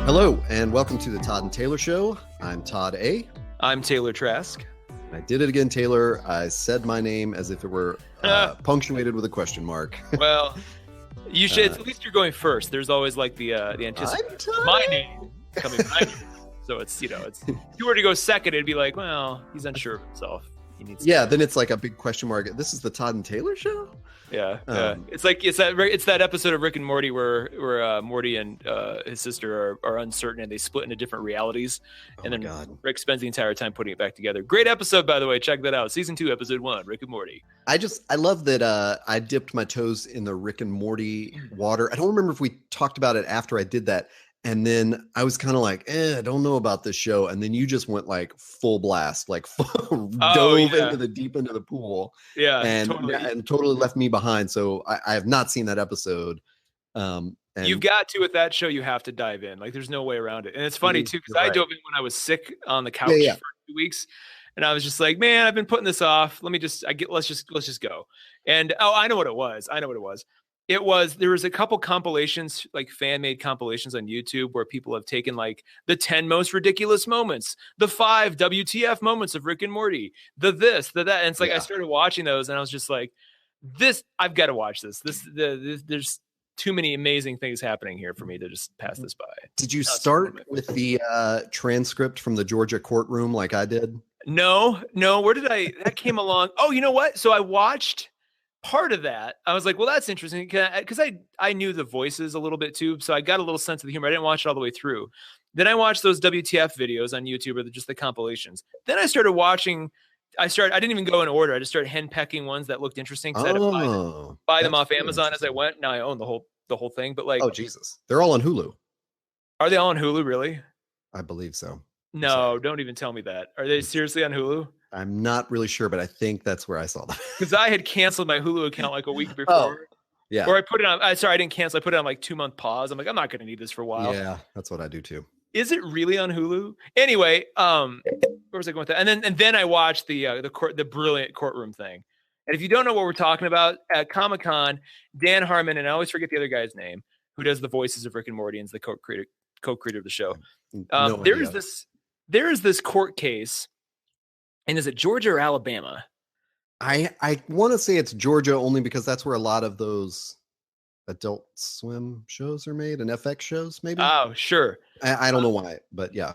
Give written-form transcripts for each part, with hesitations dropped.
Hello, and welcome to the Todd and Taylor Show. I'm Todd A. I'm Taylor Trask. I did it again, Taylor. I said my name as if it were punctuated with a question mark. Well, you should. At least you're going first. There's always like the anticipation. My name coming behind you. So it's, it's if you were to go second, it'd be like, well, he's unsure of himself. He needs then it's like a big question mark. This is the Todd and Taylor Show? Yeah. It's like it's that episode of Rick and Morty where Morty and his sister are uncertain and they split into different realities, and then Rick spends the entire time putting it back together. Great episode, by the way. Check that out. Season 2, episode 1, Rick and Morty. I love that I dipped my toes in the Rick and Morty water. I don't remember if we talked about it after I did that. And then I was kind of like, I don't know about this show. And then you just went like full blast, like dove into the deep end of the pool. Yeah, and totally left me behind. So I have not seen that episode. And you've got to, with that show, you have to dive in. Like there's no way around it. And it's funny too, because I dove in when I was sick on the couch for 2 weeks. And I was just like, man, I've been putting this off. Let's just go. And I know what it was. There was a couple compilations, like fan-made compilations on YouTube where people have taken like the 10 most ridiculous moments, the 5 WTF moments of Rick and Morty, the this, the that. And it's like, I started watching those and I was just like, I've got to watch this. There's too many amazing things happening here for me to just pass this by. Did you start with the transcript from the Georgia courtroom like I did? No. That came along. Oh, you know what? So I watched part of that. I was like, well, that's interesting because I knew the voices a little bit too. So I got a little sense of the humor. I didn't watch it all the way through. Then I watched those WTF videos on YouTube or just the compilations. Then I started watching. I didn't even go in order. I just started henpecking ones that looked interesting because I had to buy them off Amazon as I went. Now I own the whole thing. But like, oh Jesus, they're all on Hulu. Are they all on Hulu? Really? I believe so. No, don't even tell me that. Are they seriously on Hulu? I'm not really sure, but I think that's where I saw that. Because I had canceled my Hulu account like a week before. Yeah. Or I put it on. I didn't cancel. I put it on like 2-month pause. I'm like, I'm not going to need this for a while. Yeah, that's what I do too. Is it really on Hulu? Anyway, where was I going with that? And then I watched the brilliant courtroom thing. And if you don't know what we're talking about, at Comic-Con, Dan Harmon, and I always forget the other guy's name, who does the voices of Rick and Morty and is the co-creator of the show. There is this court case. And is it Georgia or Alabama? I want to say it's Georgia only because that's where a lot of those Adult Swim shows are made and FX shows, maybe. Oh, sure. I don't know why, but yeah.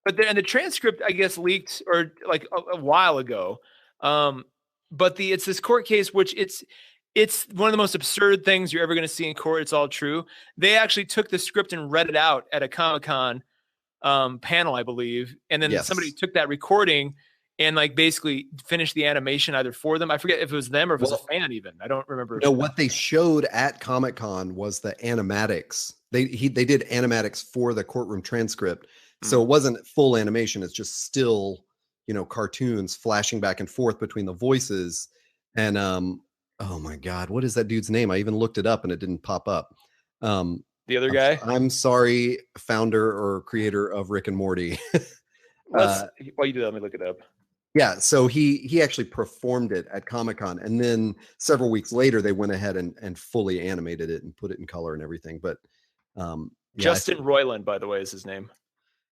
But the transcript, I guess, leaked or like a while ago. But it's this court case, which it's one of the most absurd things you're ever going to see in court. It's all true. They actually took the script and read it out at a Comic-Con panel, I believe, and then somebody took that recording and like basically finished the animation either for them. I forget if it was them or if it was a fan even. I don't remember. No, what they showed at Comic-Con was the animatics. They did animatics for the courtroom transcript. Mm-hmm. So it wasn't full animation. It's just still, cartoons flashing back and forth between the voices. And oh my God, what is that dude's name? I even looked it up and it didn't pop up. The other guy? I'm sorry, founder or creator of Rick and Morty. While you do that, let me look it up. Yeah, so he actually performed it at Comic-Con, and then several weeks later they went ahead and fully animated it and put it in color and everything. But Justin Roiland, by the way, is his name.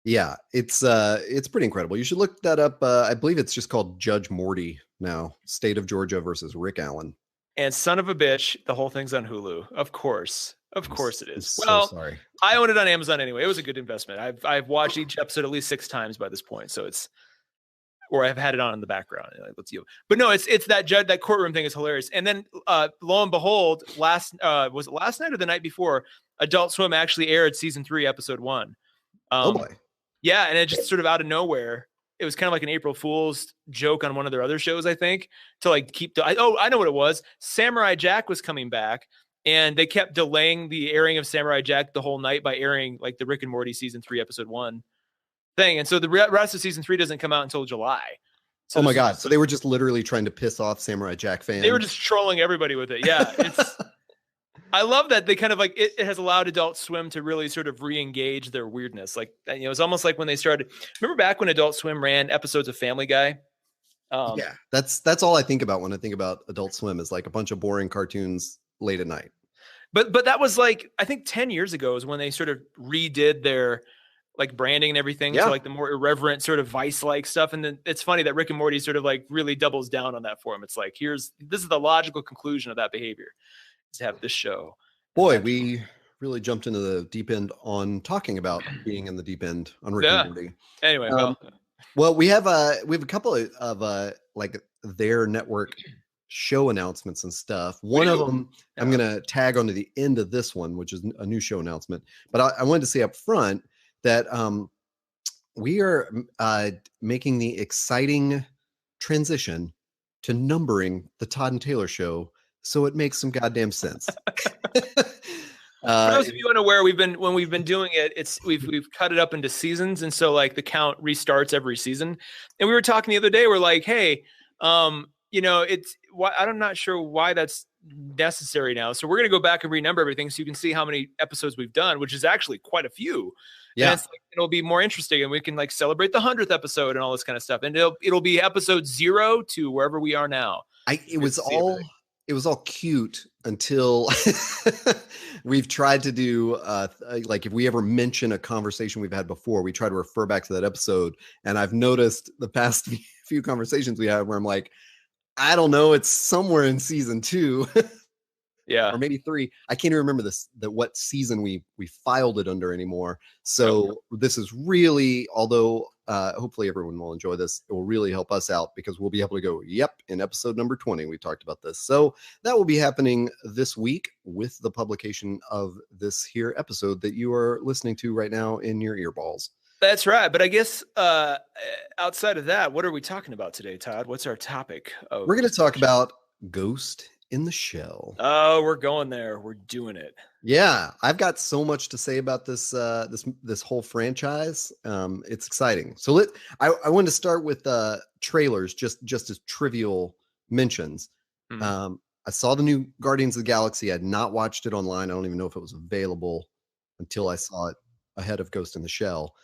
Yeah, it's pretty incredible. You should look that up. I believe it's just called Judge Morty now. State of Georgia versus Rick Allen. And son of a bitch, the whole thing's on Hulu. Of course it is. I'm so sorry. I own it on Amazon anyway. It was a good investment. I've watched each episode at least 6 times by this point, so or I've had it on in the background. But no, it's that courtroom thing is hilarious. And then lo and behold, was it last night or the night before? Adult Swim actually aired season 3, episode 1. Oh boy. Yeah, and it just sort of out of nowhere. It was kind of like an April Fool's joke on one of their other shows, I think, to like keep I know what it was. Samurai Jack was coming back, and they kept delaying the airing of Samurai Jack the whole night by airing like the Rick and Morty season 3, episode 1 thing. And so the rest of season 3 doesn't come out until July. So oh my God. So they were just literally trying to piss off Samurai Jack fans. They were just trolling everybody with it. Yeah. I love that they kind of like, it has allowed Adult Swim to really sort of re-engage their weirdness. Like, it's almost like when they started, remember back when Adult Swim ran episodes of Family Guy? Yeah, that's all I think about when I think about Adult Swim is like a bunch of boring cartoons late at night. But that was like, I think 10 years ago is when they sort of redid their like branding and everything to like the more irreverent sort of Vice-like stuff. And then it's funny that Rick and Morty sort of like really doubles down on that for him. It's like, this is the logical conclusion of that behavior, is to have this show. Boy, we really jumped into the deep end on talking about being in the deep end on Rick and Morty. Anyway, well, we have a couple of like their network show announcements and stuff. One of them I'm going to tag onto the end of this one, which is a new show announcement. But I wanted to say up front that we are making the exciting transition to numbering the Todd and Taylor show, so it makes some goddamn sense. For those of you unaware, when we've been doing it, we've cut it up into seasons, and so like the count restarts every season. And we were talking the other day, we're like, hey, I'm not sure why that's necessary now. So we're going to go back and renumber everything so you can see how many episodes we've done, which is actually quite a few. Yeah. And it'll be more interesting, and we can like celebrate the 100th episode and all this kind of stuff. And it'll be episode 0 to wherever we are now. It was all cute until we've tried to do like if we ever mention a conversation we've had before, we try to refer back to that episode. And I've noticed the past few conversations we had where I'm like, I don't know, it's somewhere in season 2. Yeah, or maybe 3. I can't even remember what season we filed it under anymore. So this is really, although hopefully everyone will enjoy this, it will really help us out because we'll be able to go, yep, in episode number 20 we talked about this. So that will be happening this week with the publication of this here episode that you are listening to right now in your earballs. That's right. But I guess outside of that, what are we talking about today, Todd? What's our topic? We're going to talk about Ghost in the Shell. Oh, we're going there. We're doing it. Yeah, I've got so much to say about this this whole franchise. It's exciting. So I wanted to start with trailers, just as trivial mentions. Mm-hmm. I saw the new Guardians of the Galaxy. I had not watched it online. I don't even know if it was available until I saw it ahead of Ghost in the Shell.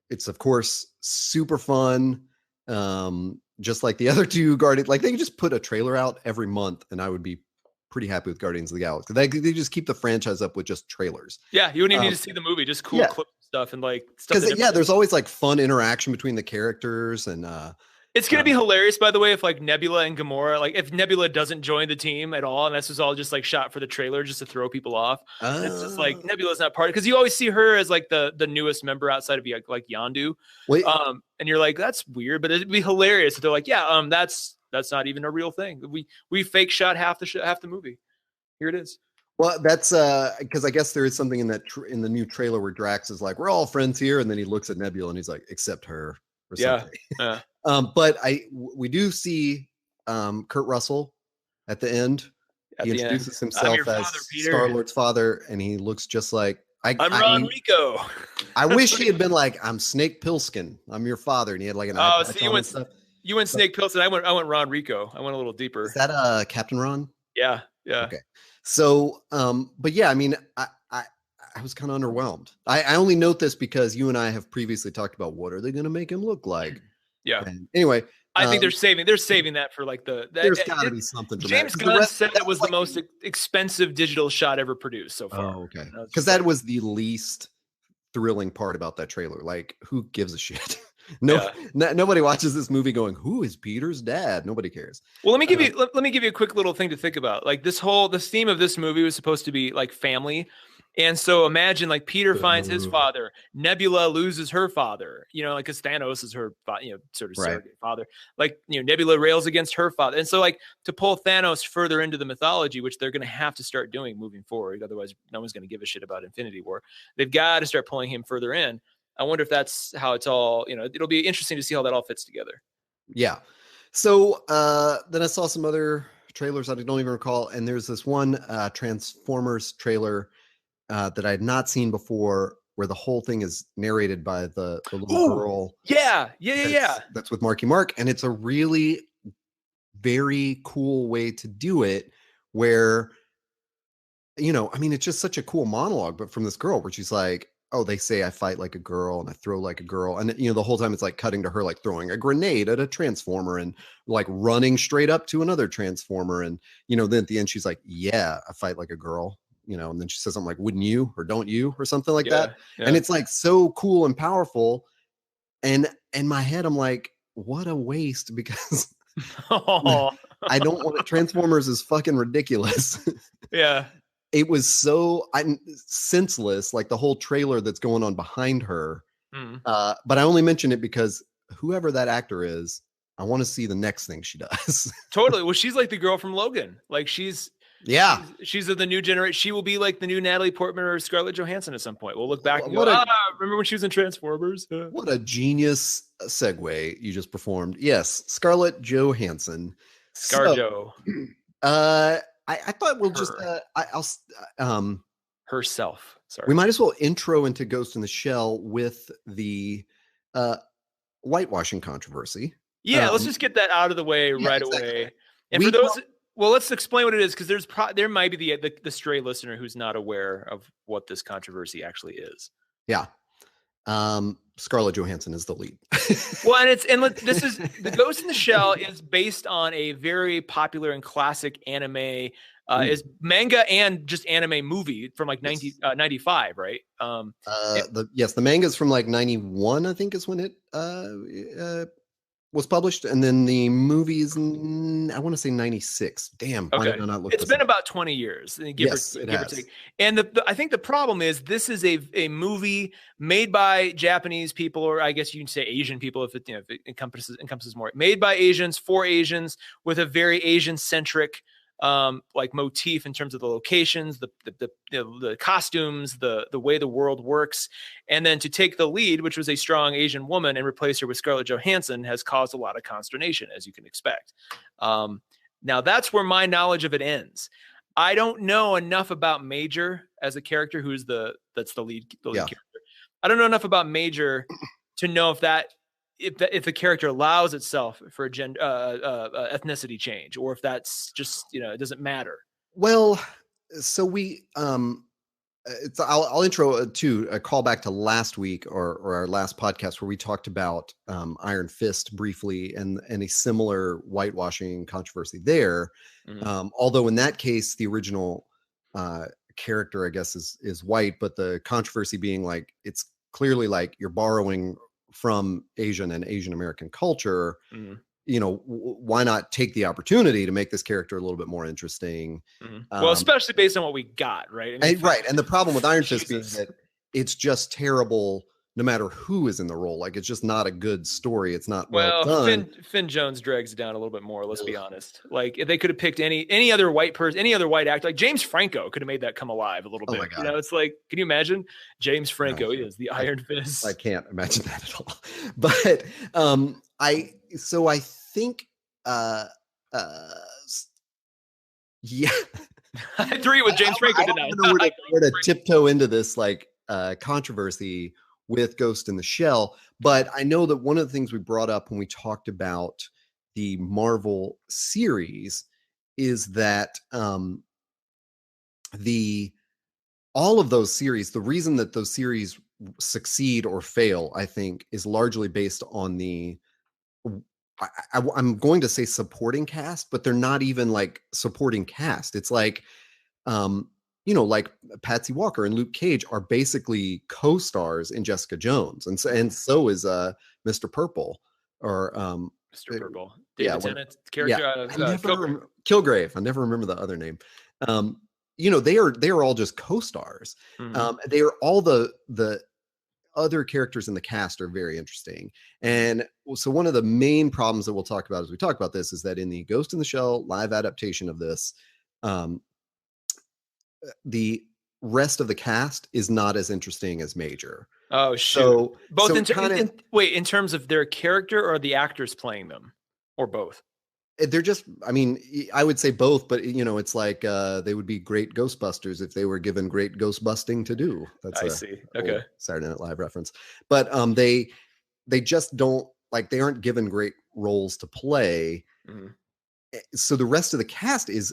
It's of course super fun. Just like the other two Guardians, like they can just put a trailer out every month and I would be pretty happy with Guardians of the Galaxy. They just keep the franchise up with just trailers. Yeah, you wouldn't even need to see the movie, just cool clip stuff and like stuff. Because there's always like fun interaction between the characters and it's gonna be hilarious, by the way, if like Nebula and Gamora, like if Nebula doesn't join the team at all, and this is all just like shot for the trailer just to throw people off. It's just like Nebula's not part of, because you always see her as like the newest member outside of like Yondu. Wait. And you're like, that's weird, but it'd be hilarious if they're like, yeah, that's not even a real thing. We fake shot half the movie. Here it is. Well, that's because I guess there is something in that in the new trailer where Drax is like, we're all friends here, and then he looks at Nebula and he's like, except her. Or something. Yeah. But we do see Kurt Russell at the end. He introduces himself as Star-Lord's father, and he looks just like I'm Ron Rico. I wish he had been like, I'm Snake Plissken. I'm your father, and he had like an you went Snake Plissken. I went Ron Rico. I went a little deeper. Is that Captain Ron? Yeah. Okay. So, but yeah, I mean, I was kind of underwhelmed. I only note this because you and I have previously talked about what are they going to make him look like. Yeah. And anyway, I think they're saving that for like there's got to be something. James Gunn said it was the most expensive digital shot ever produced so far. Oh, okay. Because that was the least thrilling part about that trailer. Like, who gives a shit? Nobody watches this movie going, who is Peter's dad? Nobody cares. Well, let me give you a quick little thing to think about. Like the theme of this movie was supposed to be like family. And so imagine like Peter finds his father, Nebula loses her father, like because Thanos is her, sort of surrogate father. Like, Nebula rails against her father. And so like to pull Thanos further into the mythology, which they're going to have to start doing moving forward. Otherwise, no one's going to give a shit about Infinity War. They've got to start pulling him further in. I wonder if that's how it's all, it'll be interesting to see how that all fits together. Yeah. So then I saw some other trailers I don't even recall. And there's this one Transformers trailer that I had not seen before, where the whole thing is narrated by the little girl. Yeah. That's with Marky Mark. And it's a really very cool way to do it where, I mean, it's just such a cool monologue, but from this girl where she's like, oh, they say I fight like a girl and I throw like a girl. And, the whole time it's like cutting to her, like throwing a grenade at a Transformer and like running straight up to another Transformer. And, then at the end, she's like, yeah, I fight like a girl. and then she says something like, wouldn't you, or don't you, or something like that. Yeah. And it's like so cool and powerful. And in my head, I'm like, what a waste, because I don't want it. Transformers is fucking ridiculous. Yeah. It was so senseless, like the whole trailer that's going on behind her. But I only mention it because whoever that actor is, I want to see the next thing she does. Totally. Well, she's like the girl from Logan. Like she's of the new generation. She will be like the new Natalie Portman or Scarlett Johansson at some point. We'll look back and go, remember when she was in Transformers? What a genius segue you just performed. Yes, Scarlett Johansson. ScarJo. I thought we'll just herself. Sorry. We might as well intro into Ghost in the Shell with the whitewashing controversy. Yeah, let's just get that out of the way away. And for those, let's explain what it is, because there might be the stray listener who's not aware of what this controversy actually is. Yeah. Scarlett Johansson is the lead. Well, this is the Ghost in the Shell is based on a very popular and classic anime, is manga and just anime movie from like 95, right? The manga is from like 91, I think is when it was published, and then the movies, I want to say 96. Damn. Okay. Why did I not look? It's been about 20 years. Give or take. And I think the problem is this is a movie made by Japanese people, or I guess you can say Asian people if it encompasses more. Made by Asians for Asians, with a very Asian centric like motif in terms of the locations, the costumes, the way the world works. And then to take the lead, which was a strong Asian woman, and replace her with Scarlett Johansson has caused a lot of consternation, as you can expect. Now that's where my knowledge of it ends. I don't know enough about Major as a character, that's the lead character. I don't know enough about Major to know if the character allows itself for a gender ethnicity change, or if that's just it doesn't matter. Well, so we I'll intro to a callback to last week or our last podcast where we talked about Iron Fist briefly and a similar whitewashing controversy there. Although in that case the original character, I guess, is white, but the controversy being like it's clearly like you're borrowing from Asian and Asian American culture. Why not take the opportunity to make this character a little bit more interesting? Well, especially based on what we got, right? Right. And the problem with Iron Fist being that it's just terrible no matter who is in the role. Like, it's just not a good story. It's not well done. Finn Jones drags it down a little bit more, let's be honest. Like, if they could have picked any other white person, any other white actor, like James Franco could have made that come alive a little bit. My God. It's like, can you imagine? James Franco is the Iron Fist. I can't imagine that at all. But I think yeah. I agree with James Franco. I don't know where to tiptoe into this controversy with Ghost in the Shell, but I know that one of the things we brought up when we talked about the Marvel series is that all of those series, the reason that those series succeed or fail, I think, is largely based on I'm going to say supporting cast, but they're not even like supporting cast. It's like, like Patsy Walker and Luke Cage are basically co-stars in Jessica Jones, and so is Mr. Purple or Mr. Purple, David Tennant's character, Kilgrave. I never remember the other name. They are all just co-stars. They are all the other characters in the cast are very interesting. And so one of the main problems that we'll talk about as we talk about this is that in the Ghost in the Shell live adaptation of this, the rest of the cast is not as interesting as Major. Oh, shoot. So both in terms of their character, or the actors playing them, or both? They're just, I would say both, but it's like they would be great Ghostbusters if they were given great ghost busting to do. That's I see. Okay. Saturday Night Live reference. But they just don't, like, they aren't given great roles to play. So the rest of the cast is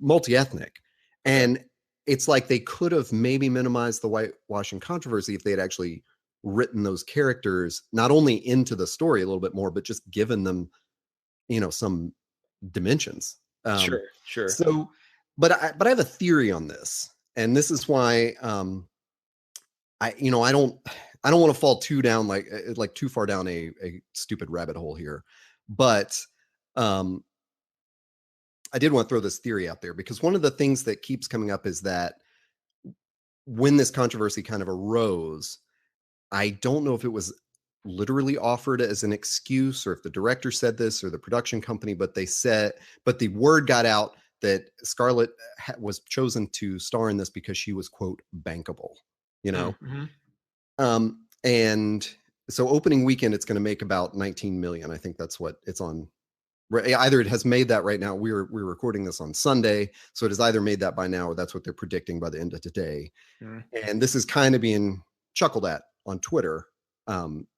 multi-ethnic, and it's like they could have maybe minimized the whitewashing controversy if they had actually written those characters not only into the story a little bit more, but just given them, some dimensions. Sure. So, but I have a theory on this, and this is why I don't want to fall too down like too far down a stupid rabbit hole here, but I did want to throw this theory out there because one of the things that keeps coming up is that when this controversy kind of arose, I don't know if it was literally offered as an excuse or if the director said this or the production company, but the word got out that Scarlett was chosen to star in this because she was, quote, bankable, you know? Mm-hmm. And so opening weekend, it's going to make about 19 million. I think that's what it's on. Either it has made that right now. We're recording this on Sunday, so it has either made that by now or that's what they're predicting by the end of today. Mm. And this is kind of being chuckled at on Twitter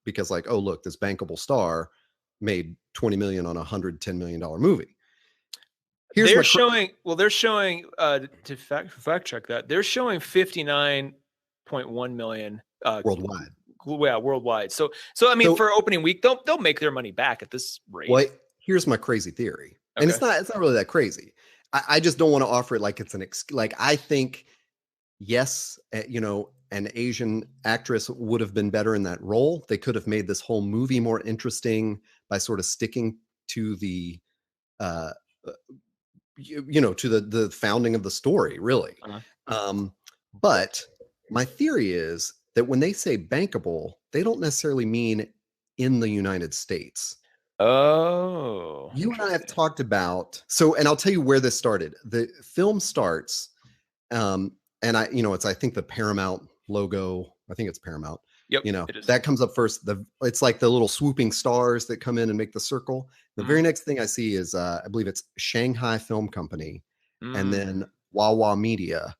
because like, oh, look, this bankable star made 20 million on a $110 million movie. They're showing to fact check that, they're showing 59.1 million worldwide. Yeah, worldwide. So I mean, for opening week, they'll make their money back at this rate. Well, here's my crazy theory, and it's not really that crazy. I just don't want to offer it like it's like I think, yes, an Asian actress would have been better in that role. They could have made this whole movie more interesting by sort of sticking to the, to the founding of the story, really. But my theory is that when they say bankable, they don't necessarily mean in the United States. Oh, you and I have talked about, and I'll tell you where this started. The film starts, and I think the Paramount logo, I think it's Paramount. Yep, that comes up first. It's like the little swooping stars that come in and make the circle. The very next thing I see is, I believe it's Shanghai Film Company, and then Wawa Media.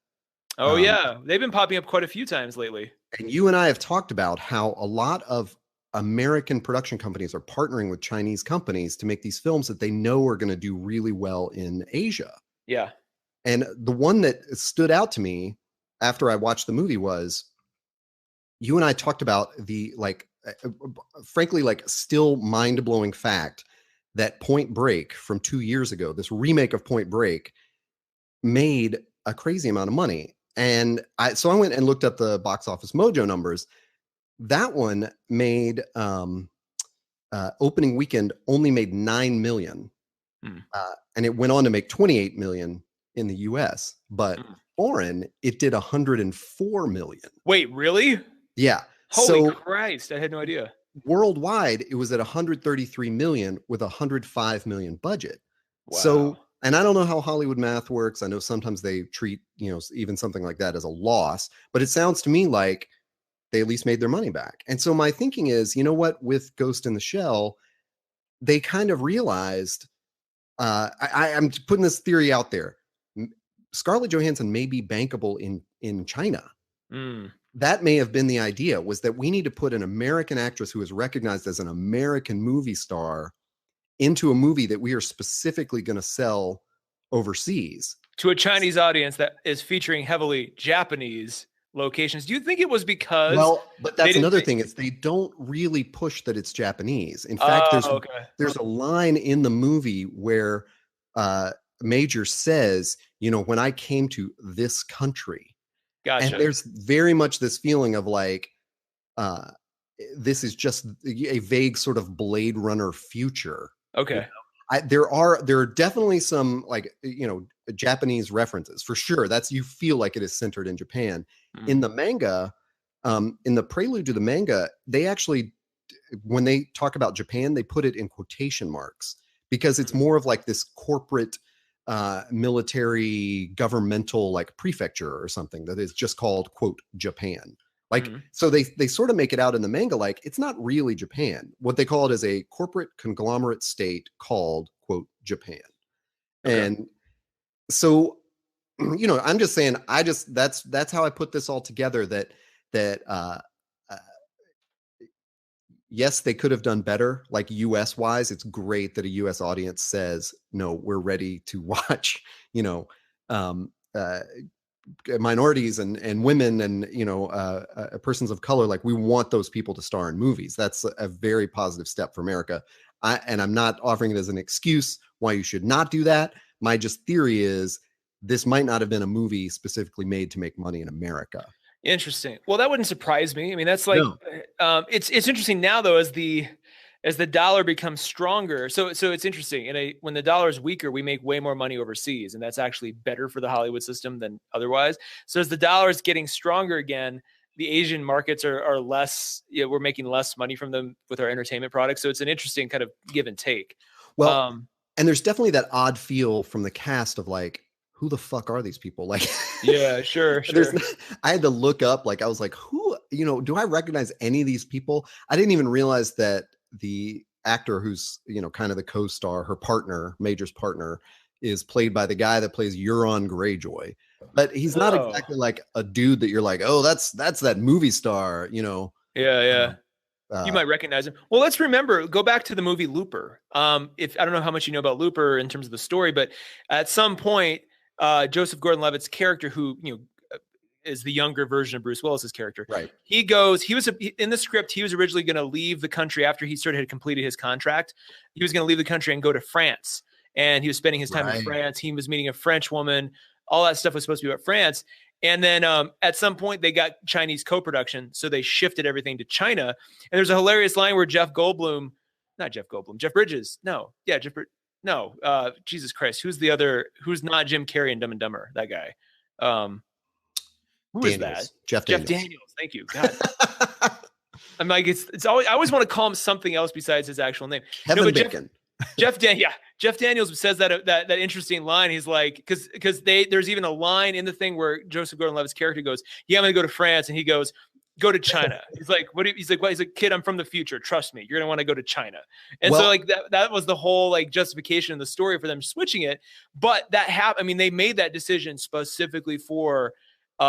Oh yeah, they've been popping up quite a few times lately. And you and I have talked about how a lot of American production companies are partnering with Chinese companies to make these films that they know are going to do really well in Asia. Yeah. And the one that stood out to me after I watched the movie was, you and I talked about the, frankly, still mind-blowing fact that Point Break from 2 years ago, this remake of Point Break, made a crazy amount of money. And so I went and looked up the Box Office Mojo numbers. That one made opening weekend only made 9 million. And it went on to make 28 million in the US, but foreign, it did 104 million. Wait, really? Yeah. Holy Christ, I had no idea. Worldwide, it was at 133 million with a 105 million budget. Wow. So, and I don't know how Hollywood math works. I know sometimes they treat, even something like that as a loss, but it sounds to me like they at least made their money back. And so my thinking is, you know what, with Ghost in the Shell, they kind of realized, I'm putting this theory out there. Scarlett Johansson may be bankable in China. That may have been the idea, was that we need to put an American actress who is recognized as an American movie star into a movie that we are specifically going to sell overseas to a Chinese audience that is featuring heavily Japanese locations. Do you think it was because? Well, but that's another thing, is they don't really push that it's Japanese. In fact, there's a line in the movie where Major says, when I came to this country. Gotcha. And there's very much this feeling of like, this is just a vague sort of Blade Runner future. Okay. There are definitely some Japanese references for sure. You feel like it is centered in Japan. In the manga, in the prelude to the manga, they actually, when they talk about Japan, they put it in quotation marks because it's more of like this corporate military governmental like prefecture or something that is just called, quote, Japan. So they sort of make it out in the manga like it's not really Japan. What they call it is a corporate conglomerate state called, quote, Japan. Okay. And so, I'm just saying, that's how I put this all together, that yes, they could have done better, like US wise. It's great that a US audience says, no, we're ready to watch, minorities and women and persons of color. Like, we want those people to star in movies. That's a very positive step for America. And I'm not offering it as an excuse why you should not do that. My just theory is this might not have been a movie specifically made to make money in America. Interesting. Well, that wouldn't surprise me. I mean, that's like, it's interesting now though, as the dollar becomes stronger. So it's interesting. And when the dollar is weaker, we make way more money overseas, and that's actually better for the Hollywood system than otherwise. So as the dollar is getting stronger again, the Asian markets are less, we're making less money from them with our entertainment products. So it's an interesting kind of give and take. Well, and there's definitely that odd feel from the cast of like, who the fuck are these people? Like, yeah, sure. I had to look up, like, I was like, who, do I recognize any of these people? I didn't even realize that the actor who's, kind of the co-star, her partner, Major's partner, is played by the guy that plays Euron Greyjoy. But he's not exactly like a dude that you're like, oh, that's that movie star, Yeah. You might recognize him. Well, let's go back to the movie Looper. If I don't know how much you know about Looper in terms of the story, but at some point, Joseph Gordon-Levitt's character, who is the younger version of Bruce Willis's character, right? In the script, he was originally going to leave the country after he had completed his contract. He was going to leave the country and go to France, and he was spending his time in France. He was meeting a French woman. All that stuff was supposed to be about France. And then at some point, they got Chinese co-production, so they shifted everything to China. And there's a hilarious line where Jeff Bridges. Jesus Christ. Who's not Jim Carrey and Dumb and Dumber? That guy. Who is that? Jeff Daniels. Thank you. God. I'm like, it's always, I always want to call him something else besides his actual name. Kevin Bacon. Jeff Daniels says that interesting line. He's like, because there's even a line in the thing where Joseph Gordon-Levitt's character goes, yeah, I'm going to go to France. And he goes, go to China. He's like, he's like, kid, I'm from the future. Trust me. You're going to want to go to China. And so like that was the whole like justification of the story for them switching it. But that happened. I mean, they made that decision specifically for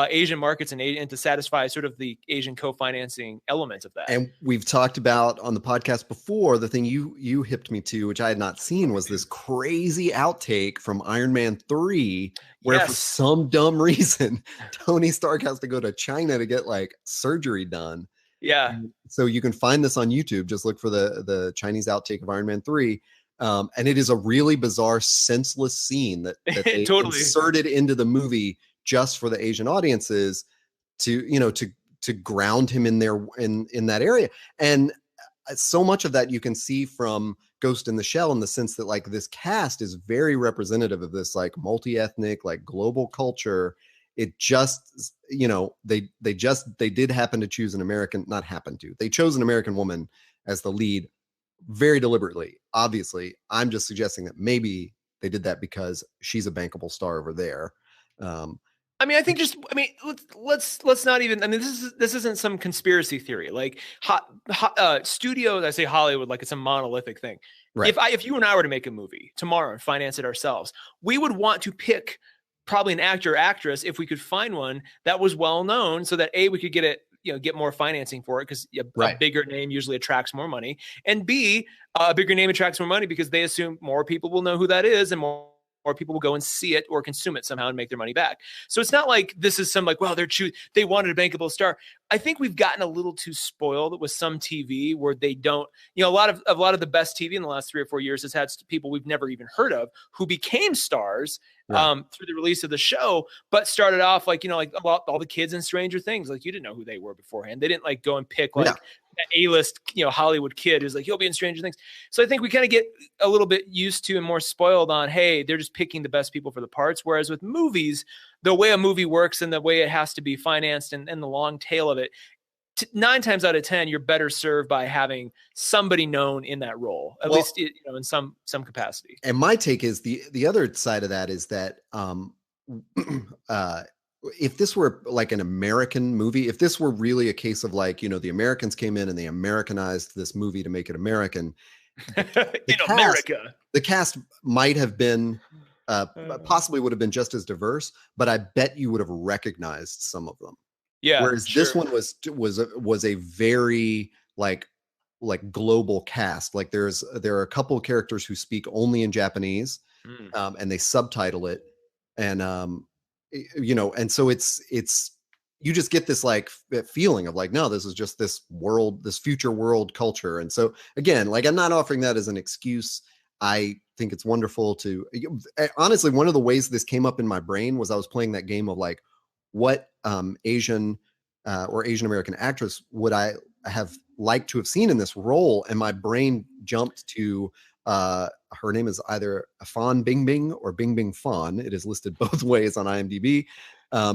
Asian markets and to satisfy sort of the Asian co-financing element of that. And we've talked about on the podcast before, the thing you hipped me to, which I had not seen, was this crazy outtake from Iron Man 3, where for some dumb reason, Tony Stark has to go to China to get like surgery done. Yeah. So you can find this on YouTube. Just look for the Chinese outtake of Iron Man 3. And it is a really bizarre, senseless scene that they totally inserted into the movie just for the Asian audiences to ground him in that area. And so much of that you can see from Ghost in the Shell, in the sense that like this cast is very representative of this like multi-ethnic, like global culture. It just, they did happen to choose they chose an American woman as the lead very deliberately. Obviously, I'm just suggesting that maybe they did that because she's a bankable star over there. I mean, let's not even, this isn't some conspiracy theory. Like studios, I say Hollywood, like it's a monolithic thing. Right. If you and I were to make a movie tomorrow and finance it ourselves, we would want to pick probably an actor or actress, if we could find one that was well known, so that we could get it, get more financing for it, because a bigger name usually attracts more money, and B, a bigger name attracts more money because they assume more people will know who that is, and more people will go and see it or consume it somehow and make their money back. So it's not like this is some like, well, they wanted a bankable star. I think we've gotten a little too spoiled with some TV where they don't, a lot of the best TV in the last 3 or 4 years has had people we've never even heard of who became stars through the release of the show, but started off like, like all the kids in Stranger Things. Like, you didn't know who they were beforehand. They didn't like go and pick like that A-list, Hollywood kid who's like, he'll be in Stranger Things. So I think we kind of get a little bit used to and more spoiled on, hey, they're just picking the best people for the parts. Whereas with movies, the way a movie works and the way it has to be financed and the long tail of it, 9 times out of 10, you're better served by having somebody known in that role, at least, in some capacity. And my take is the other side of that is that, if this were like an American movie, if this were really a case of like, the Americans came in and they Americanized this movie to make it American, America, the cast might have been, possibly would have been just as diverse, but I bet you would have recognized some of them. Yeah. Whereas this one was a very like global cast. Like there are a couple of characters who speak only in Japanese, and they subtitle it, and and so it's you just get this like feeling of like, no, this is just this future world culture. And so again, like, I'm not offering that as an excuse. I think it's wonderful to honestly, one of the ways this came up in my brain was I was playing that game of like, what Asian or Asian American actress would I have liked to have seen in this role? And my brain jumped to her name is either Fan Bingbing or Bingbing Fan. It is listed both ways on IMDb.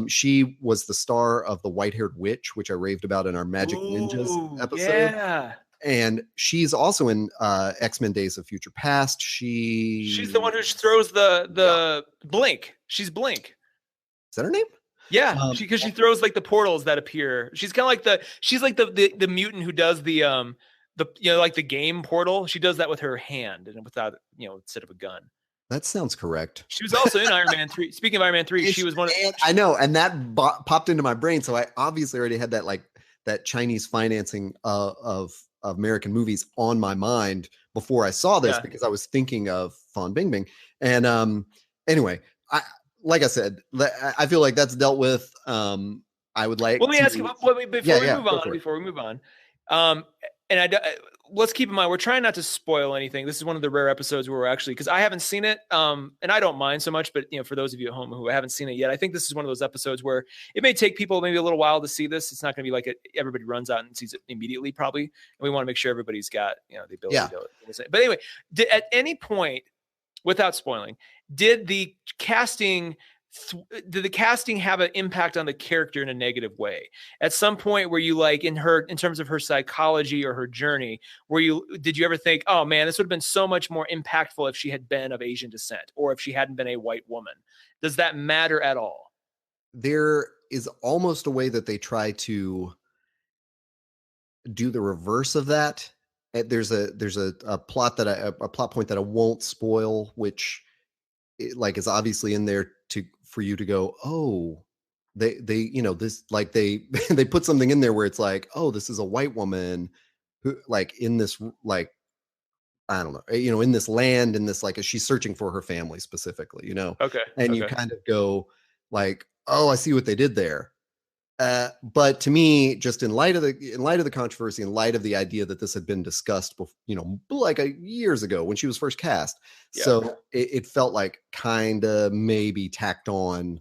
She was the star of The White-Haired Witch, which I raved about in our Magic Ninjas episode. Yeah. And she's also in X-Men Days of Future Past. She's the one who throws the Blink. She's Blink. Is that her name? Yeah, because she throws like the portals that appear. She's kind of like the mutant who does the like the game portal. She does that with her hand and without instead of a gun. That sounds correct. She was also in Iron Man 3. Speaking of Iron Man 3, she was one of I know, and that popped into my brain. So I obviously already had that Chinese financing of American movies on my mind before I saw this because I was thinking of Fan Bingbing. And anyway, like I said, I feel like that's dealt with. I would like. Let me ask you before we move on. And let's keep in mind, we're trying not to spoil anything. This is one of the rare episodes where we're actually, because I haven't seen it, and I don't mind so much, but for those of you at home who haven't seen it yet, I think this is one of those episodes where it may take people maybe a little while to see this. It's not going to be like everybody runs out and sees it immediately, probably. And we want to make sure everybody's got the ability to do it. But anyway, at any point, without spoiling, did the casting have an impact on the character in a negative way? At some point where you in terms of her psychology or her journey, did you ever think, oh man, this would have been so much more impactful if she had been of Asian descent or if she hadn't been a white woman? Does that matter at all? There is almost a way that they try to do the reverse of that. There's a plot point that I won't spoil, which is obviously in there for you to go, oh, they this they put something in there where it's like, oh, this is a white woman who in this I don't know, in this land, in this she's searching for her family specifically, Okay. And you kind of go oh, I see what they did there. But to me, just in light of the controversy, in light of the idea that this had been discussed before, years ago when she was first cast, so it felt like kind of maybe tacked on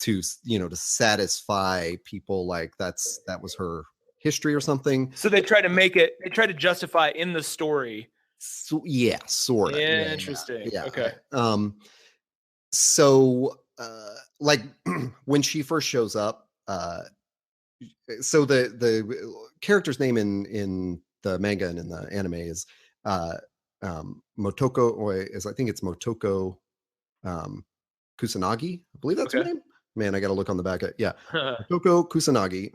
to to satisfy people, that was her history or something. So they try to justify in the story. So, yeah, sort of. Interesting. Yeah. Okay. So when she first shows up, so the character's name in the manga and in the anime is Motoko, or I think it's Motoko Kusanagi. I believe that's her name. Man, I got to look on the back. Motoko Kusanagi.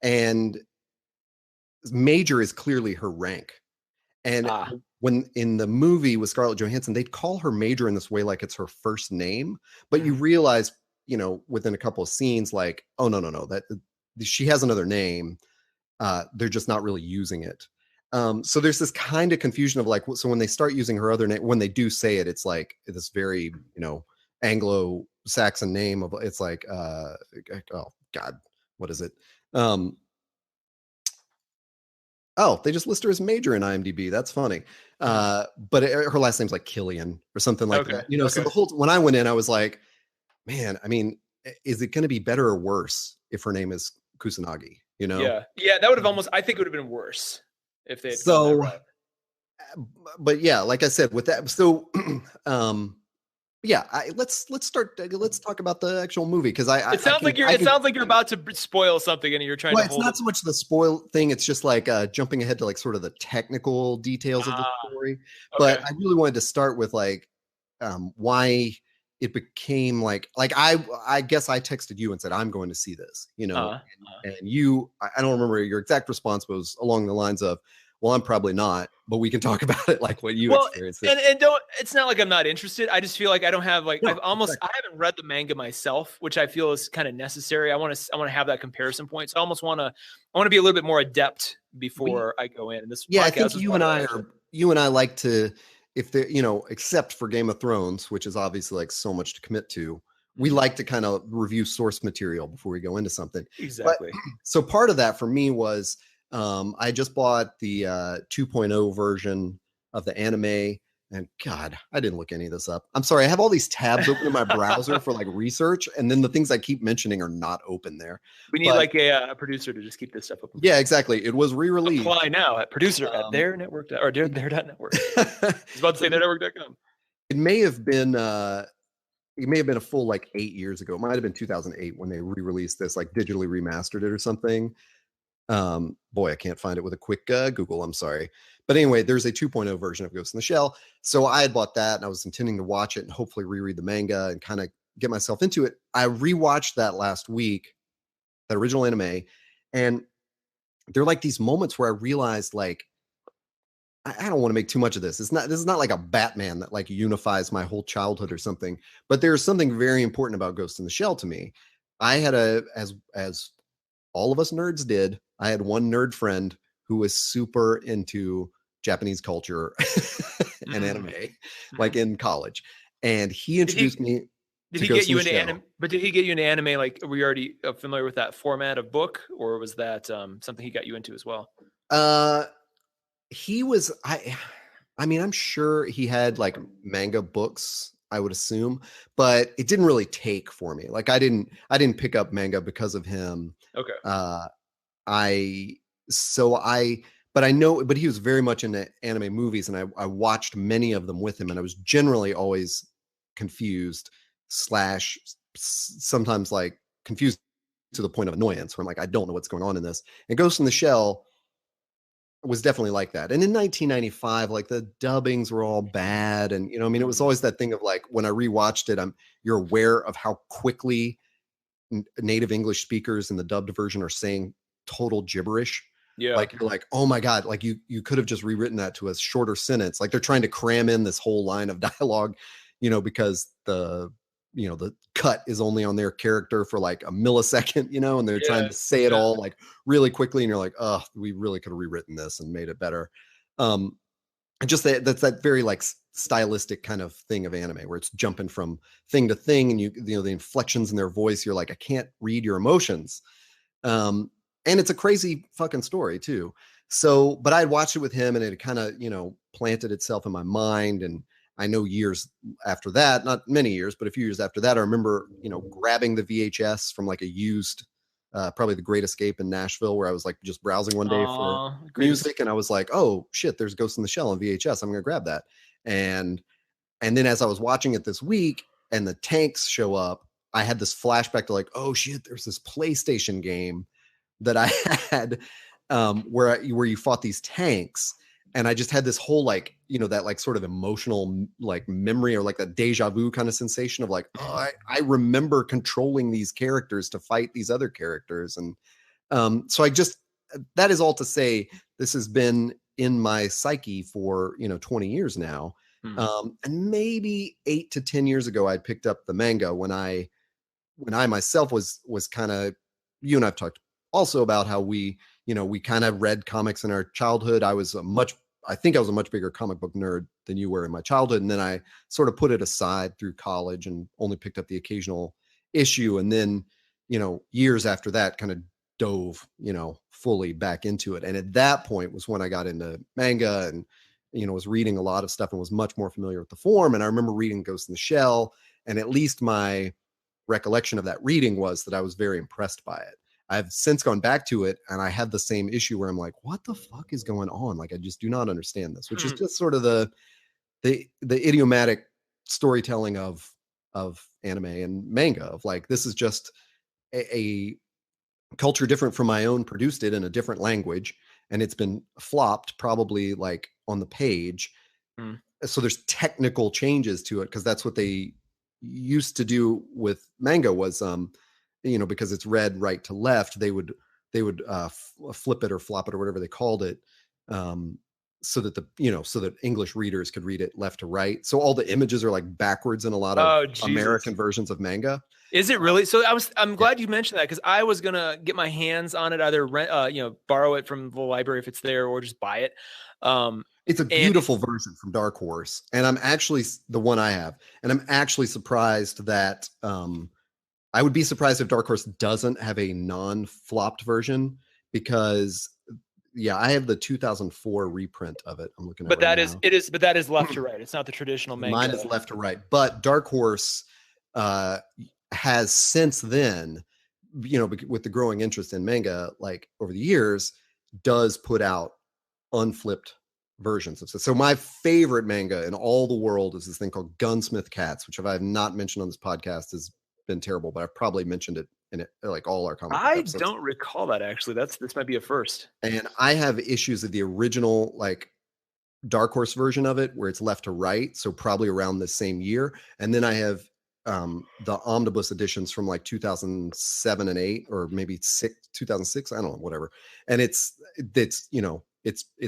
And Major is clearly her rank. And when in the movie with Scarlett Johansson, they'd call her Major in this way like it's her first name, but you realize within a couple of scenes, oh, no, that she has another name. They're just not really using it. So there's this kind of confusion of so when they start using her other name, when they do say it, it's this very, Anglo-Saxon name of, it's oh God, what is it? Oh, they just list her as Major in IMDb. That's funny. But her last name's Killian or something like that. So the whole, when I went in, I was like, man, I mean, is it going to be better or worse if her name is Kusanagi? Yeah, that would have I think it would have been worse if they had so. But yeah, like I said, with that, so yeah, let's talk about the actual movie, because it sounds like you're about to spoil something and you're trying to. It's not so much the spoil thing; it's just jumping ahead to sort of the technical details of the story. But I really wanted to start with why it became I guess I texted you and said, I'm going to see this, and you, I don't remember your exact response, but it was along the lines of, well, I'm probably not, but we can talk about it what you experienced. And it's not like I'm not interested. I just feel like I don't have I haven't read the manga myself, which I feel is kind of necessary. I want to have that comparison point. So I almost want to be a little bit more adept before I go in. And this I think you and I like to, if they, except for Game of Thrones, which is obviously so much to commit to, we like to kind of review source material before we go into something. Exactly. So part of that for me was, I just bought the 2.0 version of the anime. And God, I didn't look any of this up. I'm sorry. I have all these tabs open in my browser for like research, and then the things I keep mentioning are not open there. We need like a producer to just keep this stuff open. Yeah, exactly. It was re-released. Apply now at producer at their network or their network. I was about to say their network.com. It may have been a full like 8 years ago. It might have been 2008 when they re-released this, like digitally remastered it or something. Boy, I can't find it with a quick Google. I'm sorry. But anyway, there's a 2.0 version of Ghost in the Shell. So I had bought that and I was intending to watch it and hopefully reread the manga and kind of get myself into it. I rewatched that last week, that original anime, and there are like these moments where I realized like, I don't want to make too much of this. This is not like a Batman that like unifies my whole childhood or something, but there's something very important about Ghost in the Shell to me. I had as all of us nerds did, I had one nerd friend who was super into Japanese culture and anime, like in college. And he introduced me. Did he get you into anime? But did he get you into anime? Like, were you already familiar with that format of book, or was that something he got you into as well? He was. I mean, I'm sure he had like manga books, I would assume, but it didn't really take for me. Like, I didn't pick up manga because of him. Okay. But he was very much into anime movies, and I watched many of them with him, and I was generally always confused / sometimes like confused to the point of annoyance where I'm like, I don't know what's going on in this. And Ghost in the Shell was definitely like that. And in 1995, like the dubbings were all bad. And, I mean, it was always that thing of like, when I rewatched it, you're aware of how quickly native English speakers in the dubbed version are saying total gibberish. Yeah. Like, you're like, oh my God, like you could have just rewritten that to a shorter sentence. Like they're trying to cram in this whole line of dialogue, because the cut is only on their character for like a millisecond, and they're trying to say it all like really quickly. And you're like, oh, we really could have rewritten this and made it better. And just that's that very like stylistic kind of thing of anime where it's jumping from thing to thing. And the inflections in their voice, you're like, I can't read your emotions. And it's a crazy fucking story too. So, but I had watched it with him and it kind of, planted itself in my mind. And I know years after that, not many years, but a few years after that, I remember, grabbing the VHS from like a used, probably The Great Escape in Nashville, where I was like just browsing one day for music. And I was like, oh shit, there's Ghost in the Shell on VHS. I'm going to grab that. And then as I was watching it this week and the tanks show up, I had this flashback to like, oh shit, there's this PlayStation game that I had where you fought these tanks. And I just had this whole like, that like sort of emotional like memory or like a deja vu kind of sensation of like, oh, I remember controlling these characters to fight these other characters. And so that is all to say, this has been in my psyche for, 20 years now. And maybe 8 to 10 years ago, I picked up the manga when I myself was kind of, you and I've talked also about how we kind of read comics in our childhood. I think I was a much bigger comic book nerd than you were in my childhood. And then I sort of put it aside through college and only picked up the occasional issue. And then, years after that kind of dove, fully back into it. And at that point was when I got into manga and, was reading a lot of stuff and was much more familiar with the form. And I remember reading Ghost in the Shell, and at least my recollection of that reading was that I was very impressed by it. I've since gone back to it and I had the same issue where I'm like, what the fuck is going on? Like, I just do not understand this, which is just sort of the idiomatic storytelling of anime and manga of like, this is just a culture different from my own, produced it in a different language. And it's been flopped probably like on the page. So there's technical changes to it, because that's what they used to do with manga was, because it's read right to left, they would flip it or flop it or whatever they called it, so that so that English readers could read it left to right. So all the images are like backwards in a lot of American versions of manga. Is it really? So I'm glad you mentioned that, because I was gonna get my hands on it, either rent, borrow it from the library if it's there, or just buy it. It's a beautiful version from Dark Horse, and I'm actually the one I have, and I'm actually surprised that I would be surprised if Dark Horse doesn't have a non-flopped version, because Yeah, I have the 2004 reprint of it. I'm looking at But right that now. but that is left to right. It's not the traditional manga. Mine is left to right, but Dark Horse has since then, with the growing interest in manga, like over the years, does put out unflipped versions of this. So my favorite manga in all the world is this thing called Gunsmith Cats, which if I have not mentioned on this podcast has been terrible, but I've probably mentioned it in like all our comic book episodes. I don't recall that actually. This might be a first. And I have issues of the original like Dark Horse version of it where it's left to right, so probably around the same year. And then I have the omnibus editions from like 2007 and 8 or maybe 2006, I don't know, whatever. And it's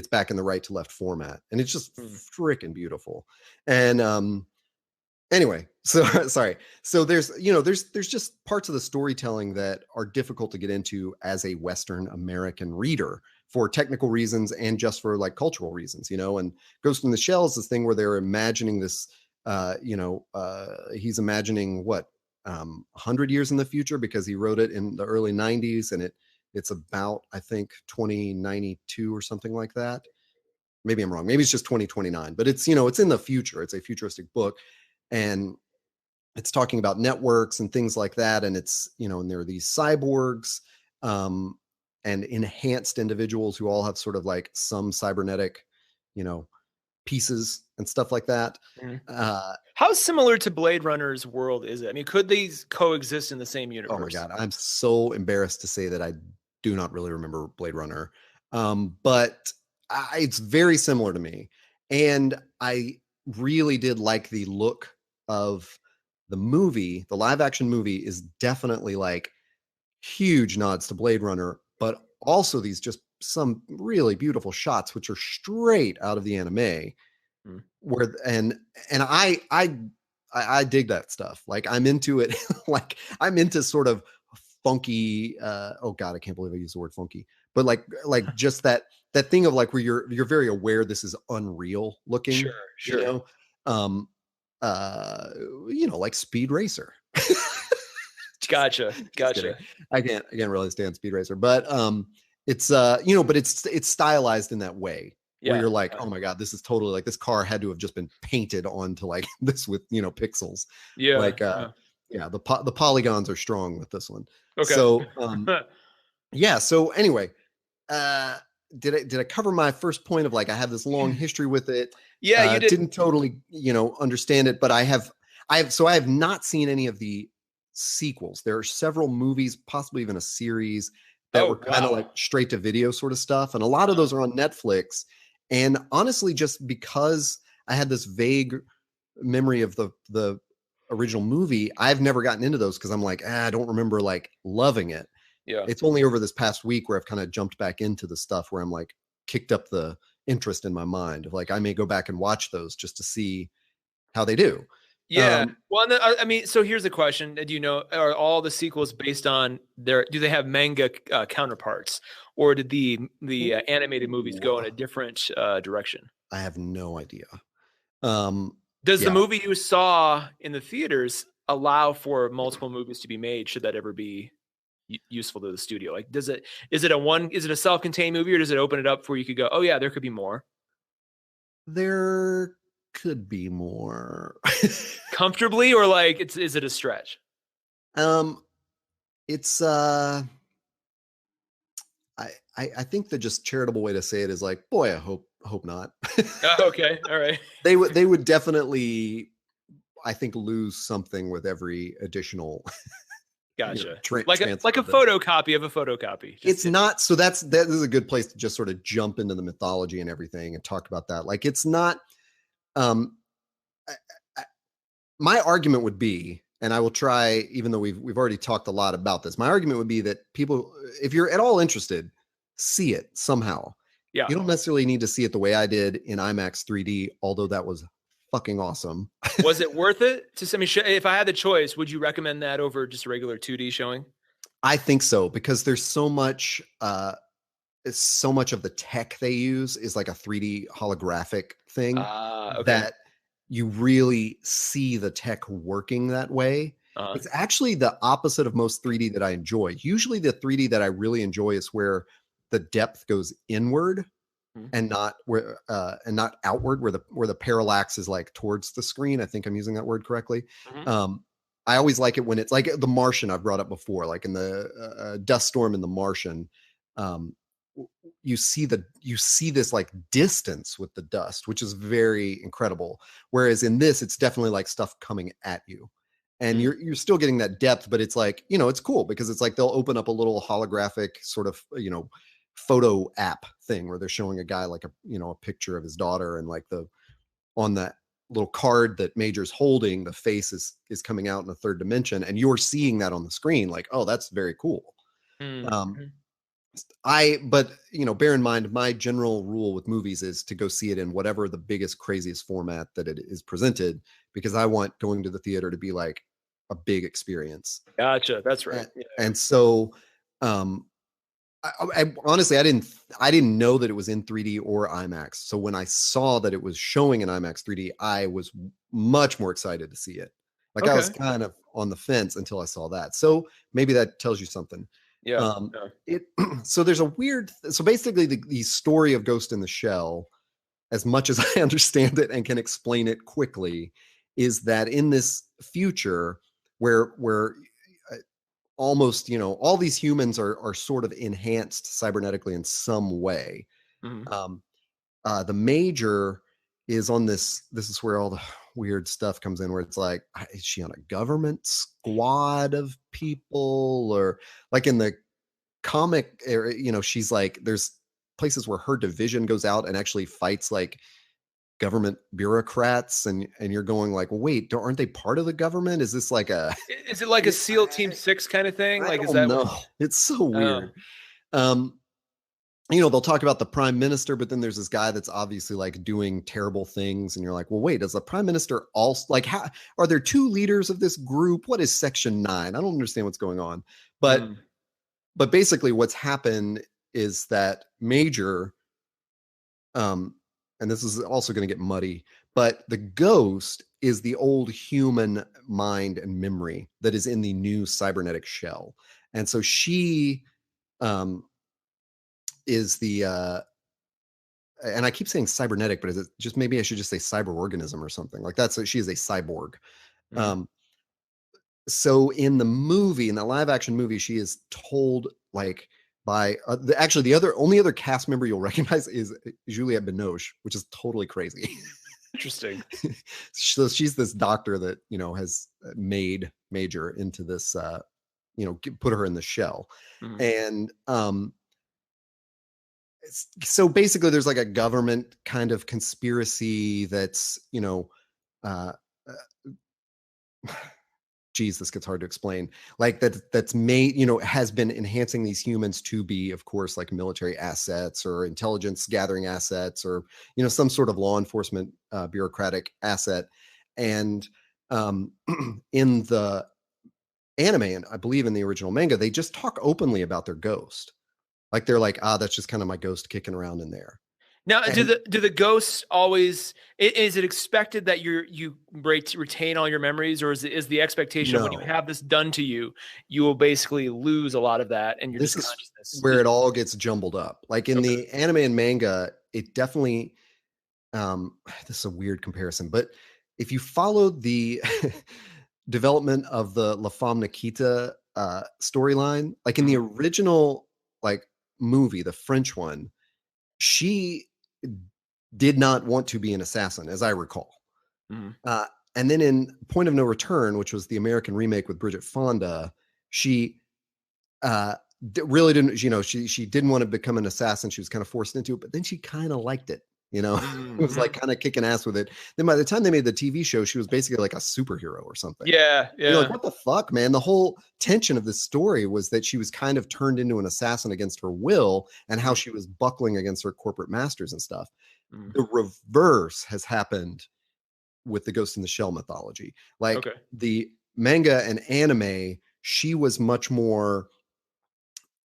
back in the right to left format, and it's just freaking beautiful. And anyway, so sorry. So there's just parts of the storytelling that are difficult to get into as a Western American reader for technical reasons and just for like cultural reasons, and Ghost in the Shell is this thing where they're imagining this, he's imagining 100 years in the future because he wrote it in the early 90s, and it's about, I think, 2092 or something like that. Maybe I'm wrong. Maybe it's just 2029, but it's, it's in the future. It's a futuristic book, and it's talking about networks and things like that. And it's, and there are these cyborgs, and enhanced individuals who all have sort of like some cybernetic, pieces and stuff like that. How similar to Blade Runner's world is it? I mean, could these coexist in the same universe? Oh my God. I'm so embarrassed to say that I do not really remember Blade Runner. But it's very similar to me. And I really did like the look of the movie. The live action movie is definitely like huge nods to Blade Runner, but also these just some really beautiful shots, which are straight out of the anime. Where and I dig that stuff. Like I'm into it. Like I'm into sort of funky. Oh God, I can't believe I used the word funky. But like just that thing of like where you're very aware this is unreal looking. Sure. Like Speed Racer. Gotcha. I can't really stand Speed Racer, but it's but it's stylized in that way where you're like, oh my God, this is totally like this car had to have just been painted onto like this with pixels. Yeah. Like the polygons are strong with this one. Okay. So yeah. So anyway, did I cover my first point of like I have this long history with it? Yeah, you didn't totally understand it, but I have not seen any of the sequels. There are several movies, possibly even a series that were kind of like straight to video sort of stuff, and a lot of those are on Netflix. And honestly, just because I had this vague memory of the original movie, I've never gotten into those because I'm like, I don't remember like loving it. Yeah. It's only over this past week where I've kind of jumped back into the stuff where I'm like kicked up the interest in my mind of like I may go back and watch those just to see how they do. Yeah. Well, I mean, so here's the question. Do you know, are all the sequels based on do they have manga counterparts, or did the animated movies go in a different direction? I have no idea. Does the movie you saw in the theaters allow for multiple movies to be made? Should that ever be useful to the studio? Like, is it a self-contained movie, or does it open it up where you could go, oh yeah, there could be more? There could be more. Comfortably, or like is it a stretch? It's I think the just charitable way to say it is like, boy, I hope not. Okay, all right. They would definitely, I think, lose something with every additional. Gotcha. Like a photocopy of a photocopy. It's not. So that is a good place to just sort of jump into the mythology and everything and talk about that. Like it's not. My argument would be, and I will try, even though we've already talked a lot about this, my argument would be that people, if you're at all interested, see it somehow. Yeah. You don't necessarily need to see it the way I did in IMAX 3D, although that was fucking awesome. Was it worth it? If I had the choice, would you recommend that over just a regular 2D showing? I think so, because there's so much of the tech they use is like a 3D holographic thing that you really see the tech working that way. It's actually the opposite of most 3D that I enjoy. Usually the 3D that I really enjoy is where the depth goes inward and not outward, where the parallax is like towards the screen. I think I'm using that word correctly. I always like it when it's like The Martian. I've brought up before, like in the dust storm in The Martian. You see this like distance with the dust, which is very incredible. Whereas in this, it's definitely like stuff coming at you, and you're still getting that depth, but it's like, it's cool because it's like they'll open up a little holographic sort of, photo app thing where they're showing a guy like a picture of his daughter, and like on that little card that Major's holding, the face is coming out in the third dimension, and you're seeing that on the screen. Like, oh, that's very cool. But bear in mind, my general rule with movies is to go see it in whatever the biggest, craziest format that it is presented, because I want going to the theater to be like a big experience. Gotcha. That's right. And so, I honestly, I didn't know that it was in 3D or IMAX. So when I saw that it was showing in IMAX 3D, I was much more excited to see it. Like, I was kind of on the fence until I saw that. So maybe that tells you something. Yeah. So there's so basically the story of Ghost in the Shell, as much as I understand it and can explain it quickly, is that in this future where almost, all these humans are sort of enhanced cybernetically in some way. The Major is on this is where all the weird stuff comes in, where it's like, is she on a government squad of people, or like in the comic area, she's like, there's places where her division goes out and actually fights like government bureaucrats, and you're going like, well, wait, aren't they part of the government? Is this like is it like a SEAL Team 6 kind of thing? Like, is that it's so weird. They'll talk about the prime minister, but then there's this guy that's obviously like doing terrible things, and you're like, well, wait, does the prime minister also, like, how are there two leaders of this group? What is Section 9? I don't understand what's going on. But basically what's happened is that Major, and this is also going to get muddy, but the ghost is the old human mind and memory that is in the new cybernetic shell. And so she is the and I keep saying cybernetic, but is it just, maybe I should just say cyberorganism or something like that. So she is a cyborg. So in the movie, in the live action movie, she is told like by actually the only other cast member you'll recognize is Juliette Binoche, which is totally crazy. Interesting. So she's this doctor that, has made Major into this, put her in the shell. And so basically there's like a government kind of conspiracy that's, geez, this gets hard to explain. Like that's made, has been enhancing these humans to be, of course, like military assets or intelligence gathering assets, or, some sort of law enforcement bureaucratic asset. And in the anime, and I believe in the original manga, they just talk openly about their ghost. Like, they're like, that's just kind of my ghost kicking around in there. Now, do the ghosts always? Is it expected that you retain all your memories, or is the expectation when you have this done to you, you will basically lose a lot of that, and this is consciousness? Where it all gets jumbled up. Like in the anime and manga, it definitely. This is a weird comparison, but if you followed the development of the La Femme Nikita storyline, like in the original like movie, the French one, she did not want to be an assassin, as I recall. And then in Point of No Return, which was the American remake with Bridget Fonda, she really didn't, she didn't want to become an assassin. She was kind of forced into it, but then she kind of liked it. It was like kind of kicking ass with it. Then by the time they made the TV show, she was basically like a superhero or something. Yeah. Like, what the fuck, man? The whole tension of this story was that she was kind of turned into an assassin against her will, and how she was buckling against her corporate masters and stuff. The reverse has happened with the Ghost in the Shell mythology. Like the manga and anime, she was much more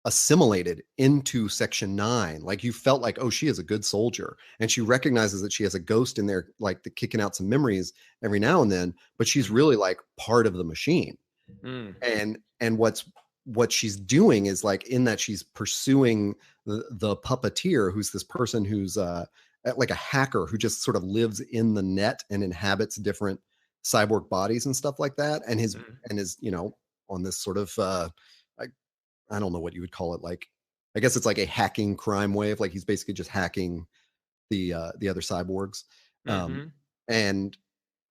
assimilated into Section 9. Like, you felt like, oh, she is a good soldier, and she recognizes that she has a ghost in there, like kicking out some memories every now and then, but she's really like part of the machine. And what's what she's doing is like in that she's pursuing the puppeteer, who's this person who's like a hacker who just sort of lives in the net and inhabits different cyborg bodies and stuff like that, and his and is, you know, on this sort of I don't know what you would call it, like I guess it's like a hacking crime wave, like he's basically just hacking the other cyborgs. And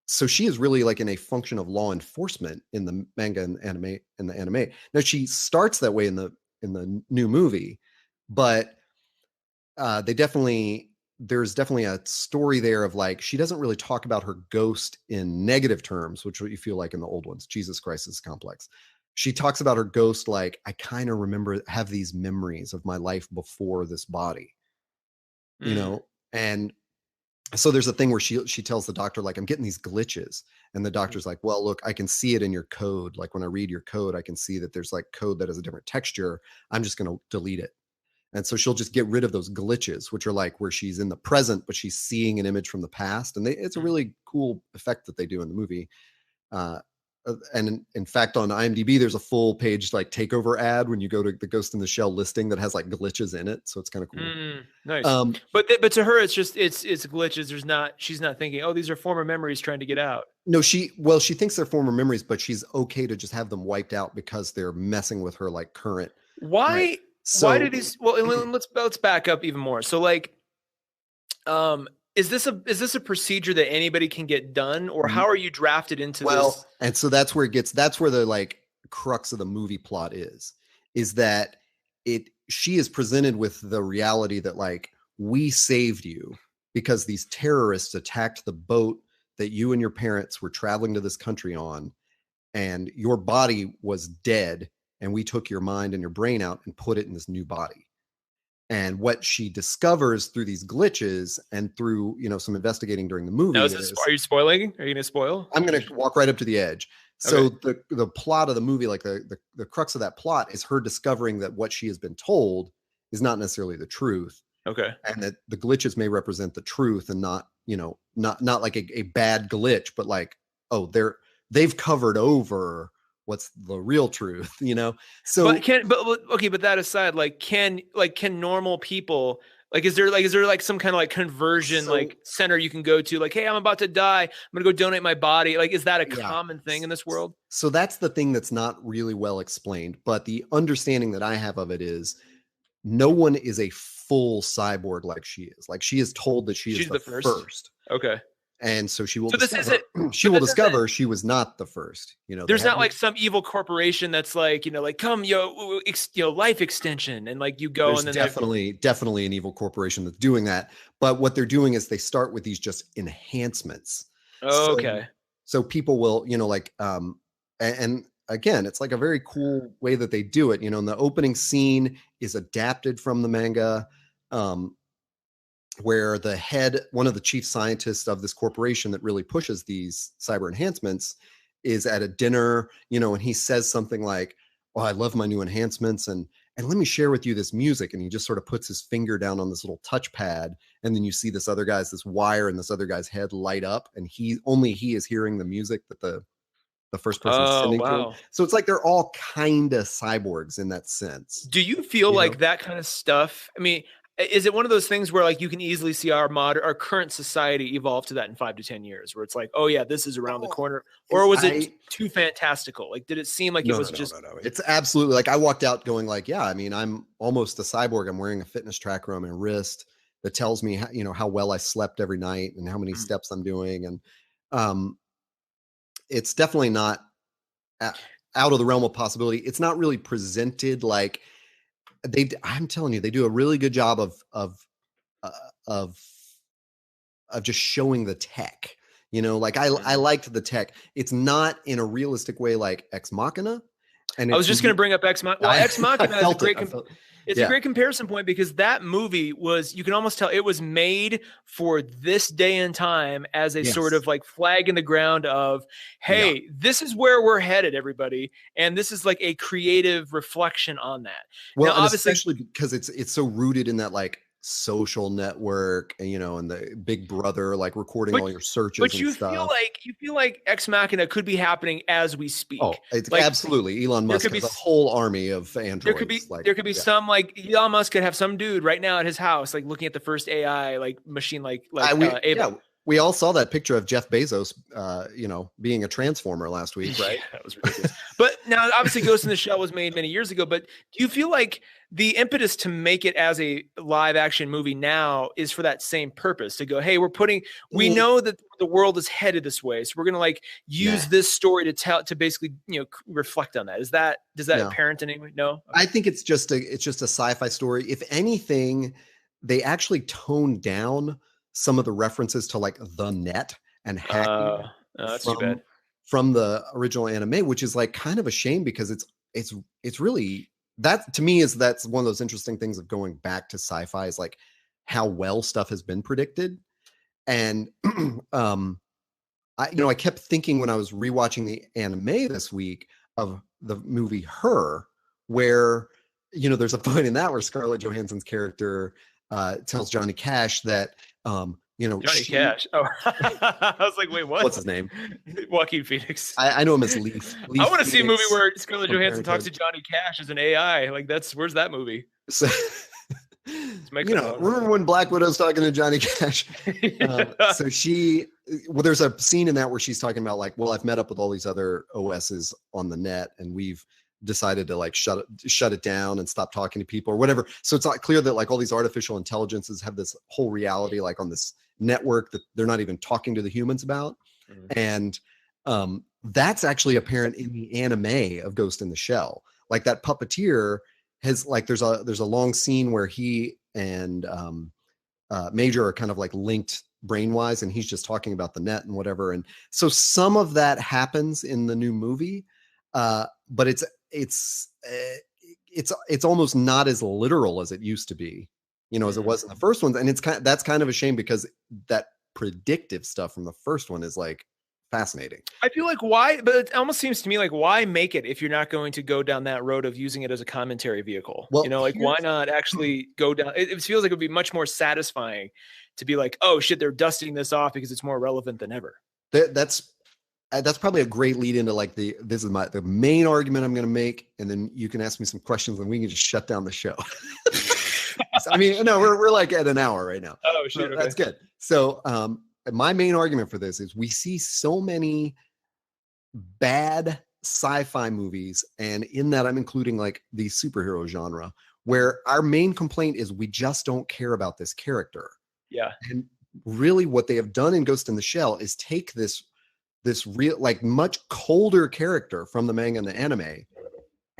so she is really like in a function of law enforcement in the manga and anime. Now she starts that way in the new movie, but there's definitely a story there of like, she doesn't really talk about her ghost in negative terms, which what you feel like in the old ones. Jesus Christ is complex. She talks about her ghost like, I kind of have these memories of my life before this body, you know. And so there's a thing where she tells the doctor, like, I'm getting these glitches, and the doctor's like, well, look, I can see it in your code. Like when I read your code, I can see that there's like code that has a different texture. I'm just going to delete it. And so she'll just get rid of those glitches, which are like where she's in the present, but she's seeing an image from the past. And it's a really cool effect that they do in the movie. And in fact, on IMDb, there's a full page like takeover ad when you go to the Ghost in the Shell listing that has like glitches in it. So it's kind of cool. Nice. But to her, it's just, it's glitches. She's not thinking, oh, these are former memories trying to get out. No, she thinks they're former memories, but she's okay to just have them wiped out because they're messing with her like current. Why? Right? So, why do these? Well, let's back up even more. So like, is this a procedure that anybody can get done, or how are you drafted into this? Well, and so that's where the like crux of the movie plot is that she is presented with the reality that like, we saved you because these terrorists attacked the boat that you and your parents were traveling to this country on, and your body was dead, and we took your mind and your brain out and put it in this new body. And what she discovers through these glitches and through, you know, some investigating during the movie. Now, are you spoiling? Are you going to spoil? I'm going to walk right up to the edge. So okay. The plot of the movie, like the crux of that plot, is her discovering that what she has been told is not necessarily the truth. Okay. And that the glitches may represent the truth, and not, you know, not like a bad glitch, but like, oh, they've covered over what's the real truth, you know? So but that aside, can normal people, like, is there some kind of like conversion like center you can go to, like, hey, I'm about to die, I'm gonna go donate my body, like, is that a common thing in this world? So that's the thing that's not really well explained, but the understanding that I have of it is no one is a full cyborg like she is. Like, she is told that she's the first. Okay. And so she will discover she was not the first. You know, there's not like some evil corporation that's like, you know, like, come, life extension, and like you go. There's and then definitely an evil corporation that's doing that. But what they're doing is they start with these just enhancements. Oh, okay. So people will, you know, like, and again, it's like a very cool way that they do it. You know, and the opening scene is adapted from the manga. Where one of the chief scientists of this corporation that really pushes these cyber enhancements is at a dinner, you know, and he says something like, oh, I love my new enhancements. And let me share with you this music. And he just sort of puts his finger down on this little touchpad. And then you see this wire in this other guy's head light up. And he is hearing the music that the first person is sending to him. So it's like they're all kind of cyborgs in that sense. Do you feel like that kind of stuff? I mean, is it one of those things where like you can easily see our current society evolve to that in 5 to 10 years, where it's like, oh yeah, this is around the corner? Or was it too fantastical? Like, did it seem like it was just? No. It's absolutely, like, I walked out going like, yeah, I mean, I'm almost a cyborg. I'm wearing a fitness tracker on my wrist that tells me how, you know, how well I slept every night and how many steps I'm doing. And it's definitely not out of the realm of possibility. It's not really presented like, I'm telling you, they do a really good job of just showing the tech, you know, like I liked the tech. It's not in a realistic way, like Ex Machina. And I was just going to bring up Ex Machina. Well, Ex Machina is a great, it's a great comparison point, because that movie you can almost tell it was made for this day and time as a sort of like flag in the ground of, hey, this is where we're headed, everybody. And this is like a creative reflection on that. Well, now, obviously, especially because it's so rooted in that like social network, and and the Big Brother like recording all your searches but and stuff. You feel like Ex Machina could be happening as we speak. Oh, it's like, absolutely. Elon Musk has a whole army of androids. There could be some, like, Elon Musk could have some dude right now at his house, like looking at the first AI like machine, Ava. We all saw that picture of Jeff Bezos, being a transformer last week, right? Yeah, that was ridiculous. But now, obviously, Ghost in the Shell was made many years ago. But do you feel like the impetus to make it as a live action movie now is for that same purpose? To go, hey, we know that the world is headed this way, so we're going to like use this story to basically reflect on that. Does that apparent in any way? No, I think it's just a sci-fi story. If anything, they actually toned down some of the references to like the net and hacking that's too bad. From the original anime, which is like kind of a shame, because it's really, that to me that's one of those interesting things of going back to sci-fi, is like how well stuff has been predicted. And I kept thinking when I was rewatching the anime this week of the movie Her, where there's a point in that where Scarlett Johansson's character tells Johnny Cash that Johnny Cash. Oh, I was like, wait, what? What's his name? Joaquin Phoenix. I know him as Leaf. I want to see a movie where Scarlett Johansson talks to Johnny Cash as an AI. Like, where's that movie? So, remember when Black Widow's talking to Johnny Cash? So there's a scene in that where she's talking about like, well, I've met up with all these other OSs on the net, and we've decided to like shut it down and stop talking to people or whatever. So it's not clear that like all these artificial intelligences have this whole reality like on this network that they're not even talking to the humans about. And that's actually apparent in the anime of Ghost in the Shell. Like that puppeteer has like, there's a long scene where he and Major are kind of like linked brain-wise, and he's just talking about the net and whatever. And so some of that happens in the new movie, but it's almost not as literal as it used to be, as it was in the first ones. And that's kind of a shame, because that predictive stuff from the first one is like fascinating. I feel like but it almost seems to me like, why make it if you're not going to go down that road of using it as a commentary vehicle? Well, why not actually go down? It feels like it would be much more satisfying to be like, oh shit, they're dusting this off because it's more relevant than ever. That's probably a great lead into like the main argument I'm going to make, and then you can ask me some questions and we can just shut down the show. I mean, no, we're like at an hour right now. Oh, shit. So that's good. So, my main argument for this is we see so many bad sci-fi movies, and in that I'm including like the superhero genre, where our main complaint is we just don't care about this character. Yeah. And really what they have done in Ghost in the Shell is take this real, like much colder character from the manga and the anime,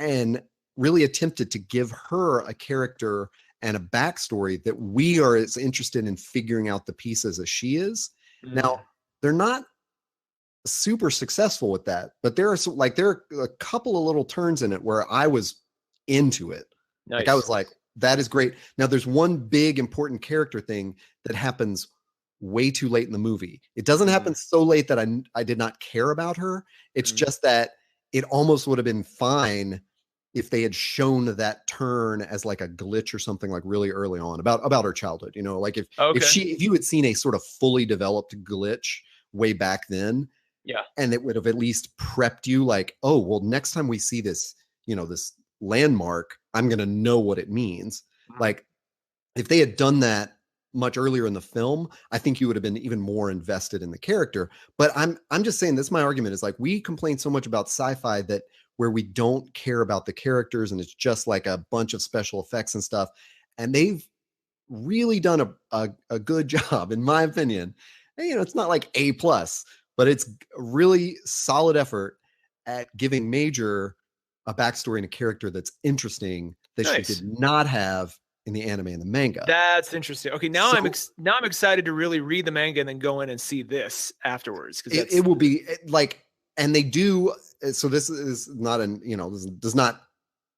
and really attempted to give her a character and a backstory that we are as interested in figuring out the pieces as she is. Now, they're not super successful with that, but there are a couple of little turns in it where I was into it. Nice. Like I was like, that is great. Now there's one big important character thing that happens way too late in the movie. It doesn't happen so late that I did not care about her. It's just that it almost would have been fine if they had shown that turn as like a glitch or something, like really early on about her childhood, like if you had seen a sort of fully developed glitch way back then, and it would have at least prepped you like, oh, well, next time we see this, this landmark, I'm going to know what it means. Like if they had done that much earlier in the film, I think you would have been even more invested in the character. But I'm just saying, this, my argument is like, we complain so much about sci-fi that where we don't care about the characters and it's just like a bunch of special effects and stuff. And they've really done a good job, in my opinion. And, it's not like A+, but it's a really solid effort at giving Major a backstory and a character that's interesting that she did not have in the anime and the manga. That's interesting. Okay, now I'm excited to really read the manga and then go in and see this afterwards, because it will be like, and they do. So this is not this does not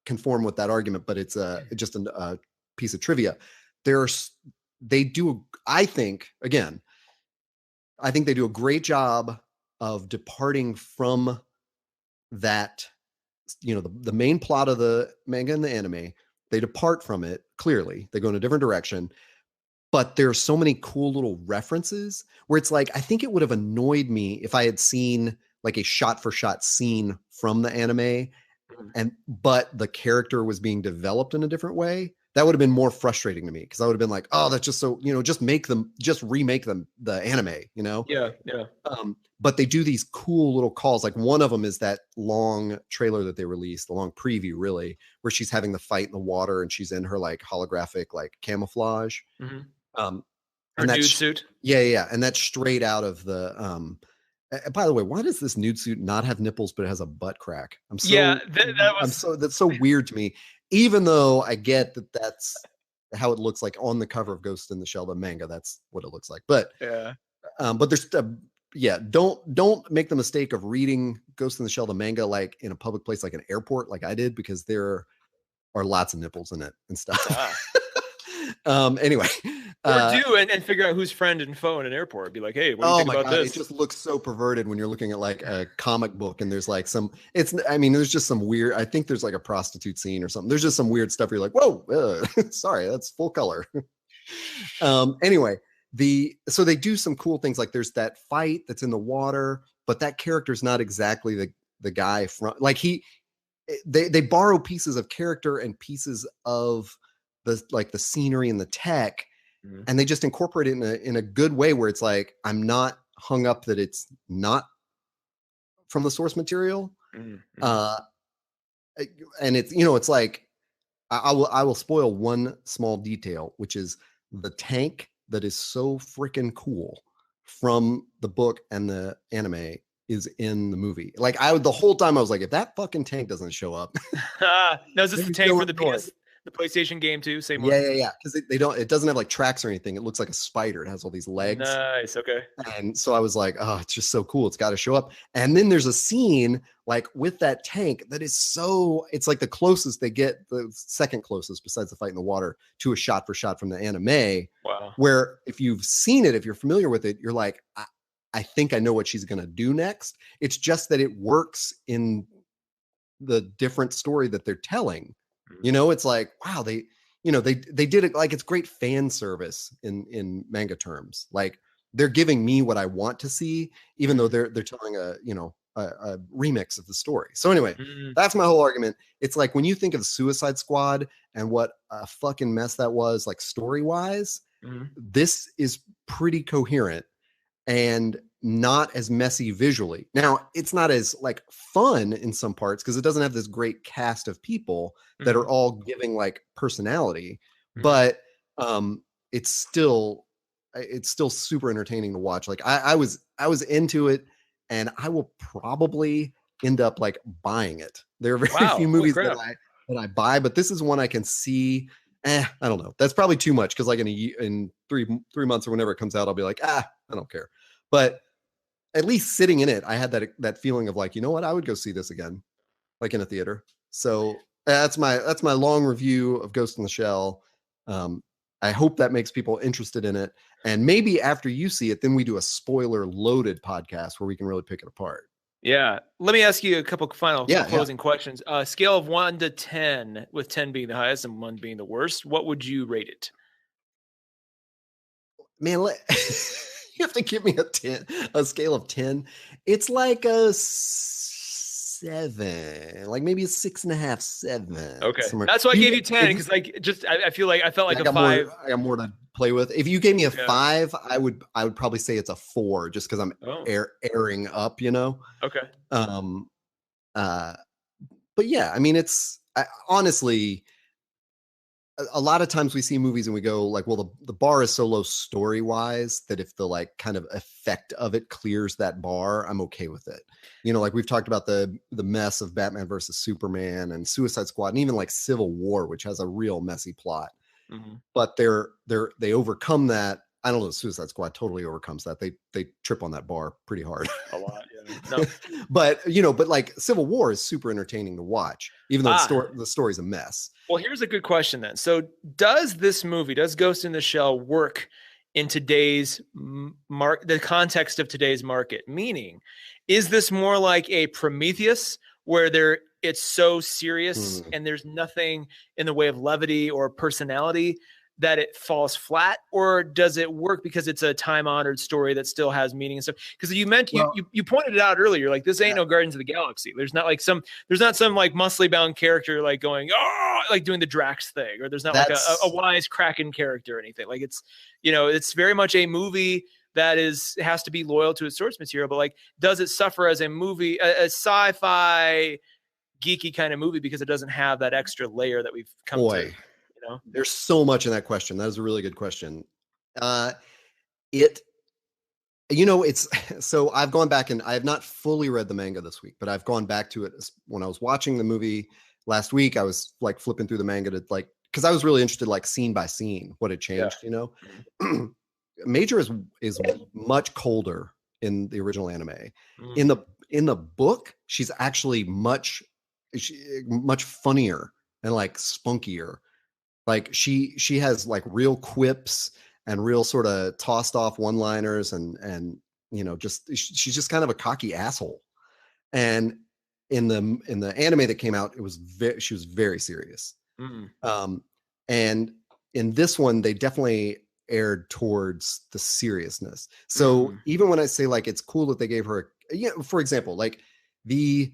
conform with that argument, but it's just a piece of trivia. They do. I think they do a great job of departing from that. The main plot of the manga and the anime. They depart from it clearly. They go in a different direction, but there's so many cool little references where it's like, I think it would have annoyed me if I had seen like a shot for shot scene from the anime but the character was being developed in a different way. That would have been more frustrating to me because I would have been like, oh, that's just so, just remake them the anime, Yeah. But they do these cool little calls. Like one of them is that long trailer that they released, the long preview, really, where she's having the fight in the water and she's in her like holographic like camouflage. Her nude suit. Yeah. And that's straight out of the by the way, why does this nude suit not have nipples, but it has a butt crack? That's so weird to me, even though I get that that's how it looks like on the cover of Ghost in the Shell, the manga. That's what it looks like. But but there's don't make the mistake of reading Ghost in the Shell, the manga, like in a public place, like an airport, like I did, because there are lots of nipples in it and stuff. Anyway. And figure out who's friend and foe in an airport. Be like, hey, what do you think about this? It just looks so perverted when you're looking at like a comic book and there's like there's just some weird, I think there's like a prostitute scene or something. There's just some weird stuff where you're like, whoa, sorry, that's full color. Anyway, so they do some cool things. Like there's that fight that's in the water, but that character's not exactly the guy from, like they borrow pieces of character and pieces of the scenery and the tech, and they just incorporate it in a good way where it's like, I'm not hung up that it's not from the source material. And it's, it's like, I will spoil one small detail, which is the tank that is so freaking cool from the book and the anime is in the movie. Like the whole time I was like, if that fucking tank doesn't show up. No, is this the tank for the PS? The PlayStation game too, same one. Yeah. Because it doesn't have like tracks or anything. It looks like a spider. It has all these legs. Nice. Okay. And so I was like, oh, it's just so cool. It's got to show up. And then there's a scene like with that tank that is it's like the closest they get, the second closest besides the fight in the water, to a shot for shot from the anime. Wow. Where if you've seen it, if you're familiar with it, you're like, I think I know what she's going to do next. It's just that it works in the different story that they're telling. It's like, wow, they did it. Like, it's great fan service in manga terms. Like they're giving me what I want to see, even though they're telling a remix of the story. So anyway, that's my whole argument. It's like, when you think of Suicide Squad and what a fucking mess that was, like story wise, this is pretty coherent and not as messy visually. Now, it's not as like fun in some parts because it doesn't have this great cast of people that are all giving like personality, but it's still super entertaining to watch. Like I was into it, and I will probably end up like buying it. There are very few movies that I buy, but this is one I can see. I don't know. That's probably too much because like in 3 months or whenever it comes out, I'll be like, I don't care. But at least sitting in it, I had that feeling of like, you know what, I would go see this again, like in a theater. So that's my long review of Ghost in the Shell. I hope that makes people interested in it. And maybe after you see it, then we do a spoiler loaded podcast where we can really pick it apart. Yeah. Let me ask you a couple final closing questions. Scale of 1 to 10, with 10 being the highest and 1 being the worst. What would you rate it? Man, you have to give me a scale of 10. It's like a 7, like maybe a 6.5, 7. Okay, that's why I gave you 10, because like I feel like I felt like a 5. I got more to play with. If you gave me a 5, I would probably say it's a 4, just because I'm airing up, Okay. But yeah, I mean, honestly, a lot of times we see movies and we go like, well, the bar is so low story wise that if the like kind of effect of it clears that bar, I'm okay with it. Like we've talked about the mess of Batman versus Superman and Suicide Squad, and even like Civil War, which has a real messy plot. But they overcome that. I don't know. Suicide Squad totally overcomes that. They trip on that bar pretty hard. A lot, yeah. No. but like Civil War is super entertaining to watch, even though the story's a mess. Well, here's a good question then. So, does Ghost in the Shell work in today's the context of today's market? Meaning, is this more like a Prometheus, where it's so serious and there's nothing in the way of levity or personality that it falls flat, or does it work because it's a time-honored story that still has meaning and stuff? Because you pointed it out earlier, like this ain't no Guardians of the Galaxy. There's not some like muscly bound character like going like doing the Drax thing, or there's not like a wise Kraken character or anything. Like it's it's very much a movie that has to be loyal to its source material, but like does it suffer as a movie, a sci-fi geeky kind of movie because it doesn't have that extra layer that we've come to? There's so much in that question. That is a really good question. It's so I've gone back and I have not fully read the manga this week, but I've gone back to it when I was watching the movie last week. I was like flipping through the manga to like, because I was really interested, like scene by scene, what had changed. Major is much colder in the original anime. In the book, she's actually much funnier and like spunkier. Like she has like real quips and real sort of tossed off one-liners and she's just kind of a cocky asshole. And in the anime that came out, she was very serious. And in this one, they definitely aired towards the seriousness. So even when I say like it's cool that they gave her for example, like the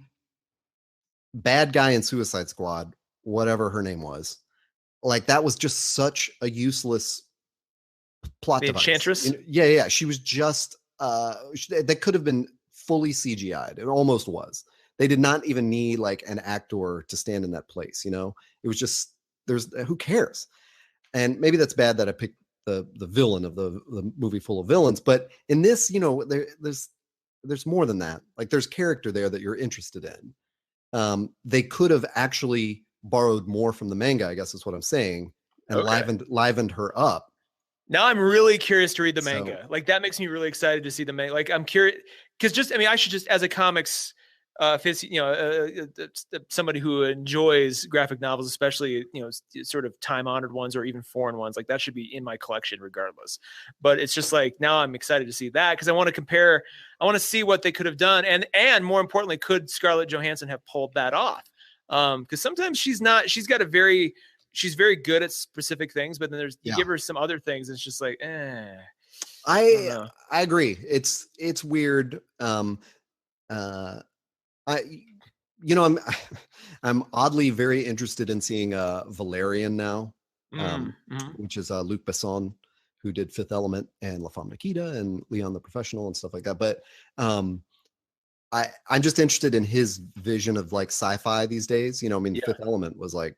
bad guy in Suicide Squad, whatever her name was, like that was just such a useless plot device. Enchantress? Yeah. She was just that could have been fully CGI'd. It almost was. They did not even need like an actor to stand in that place. It was just who cares? And maybe that's bad that I picked the villain of the movie full of villains, but in this, there's more than that. Like there's character there that you're interested in. They could have actually borrowed more from the manga, I guess is what I'm saying, and livened her up. Now I'm really curious to read the manga. Like that makes me really excited to see the manga. Like I'm curious because I should just, as a comics somebody who enjoys graphic novels, especially sort of time-honored ones or even foreign ones, like that should be in my collection regardless. But it's just like now I'm excited to see that because I want to compare. I want to see what they could have done, and more importantly, could Scarlett Johansson have pulled that off? Because sometimes she's very good at specific things, but then you give her some other things, and it's just like, I agree. It's weird. I'm oddly very interested in seeing Valerian now, which is Luc Besson, who did Fifth Element and La Femme Nikita and Leon the Professional and stuff like that. But I'm just interested in his vision of like sci-fi these days. Fifth Element was like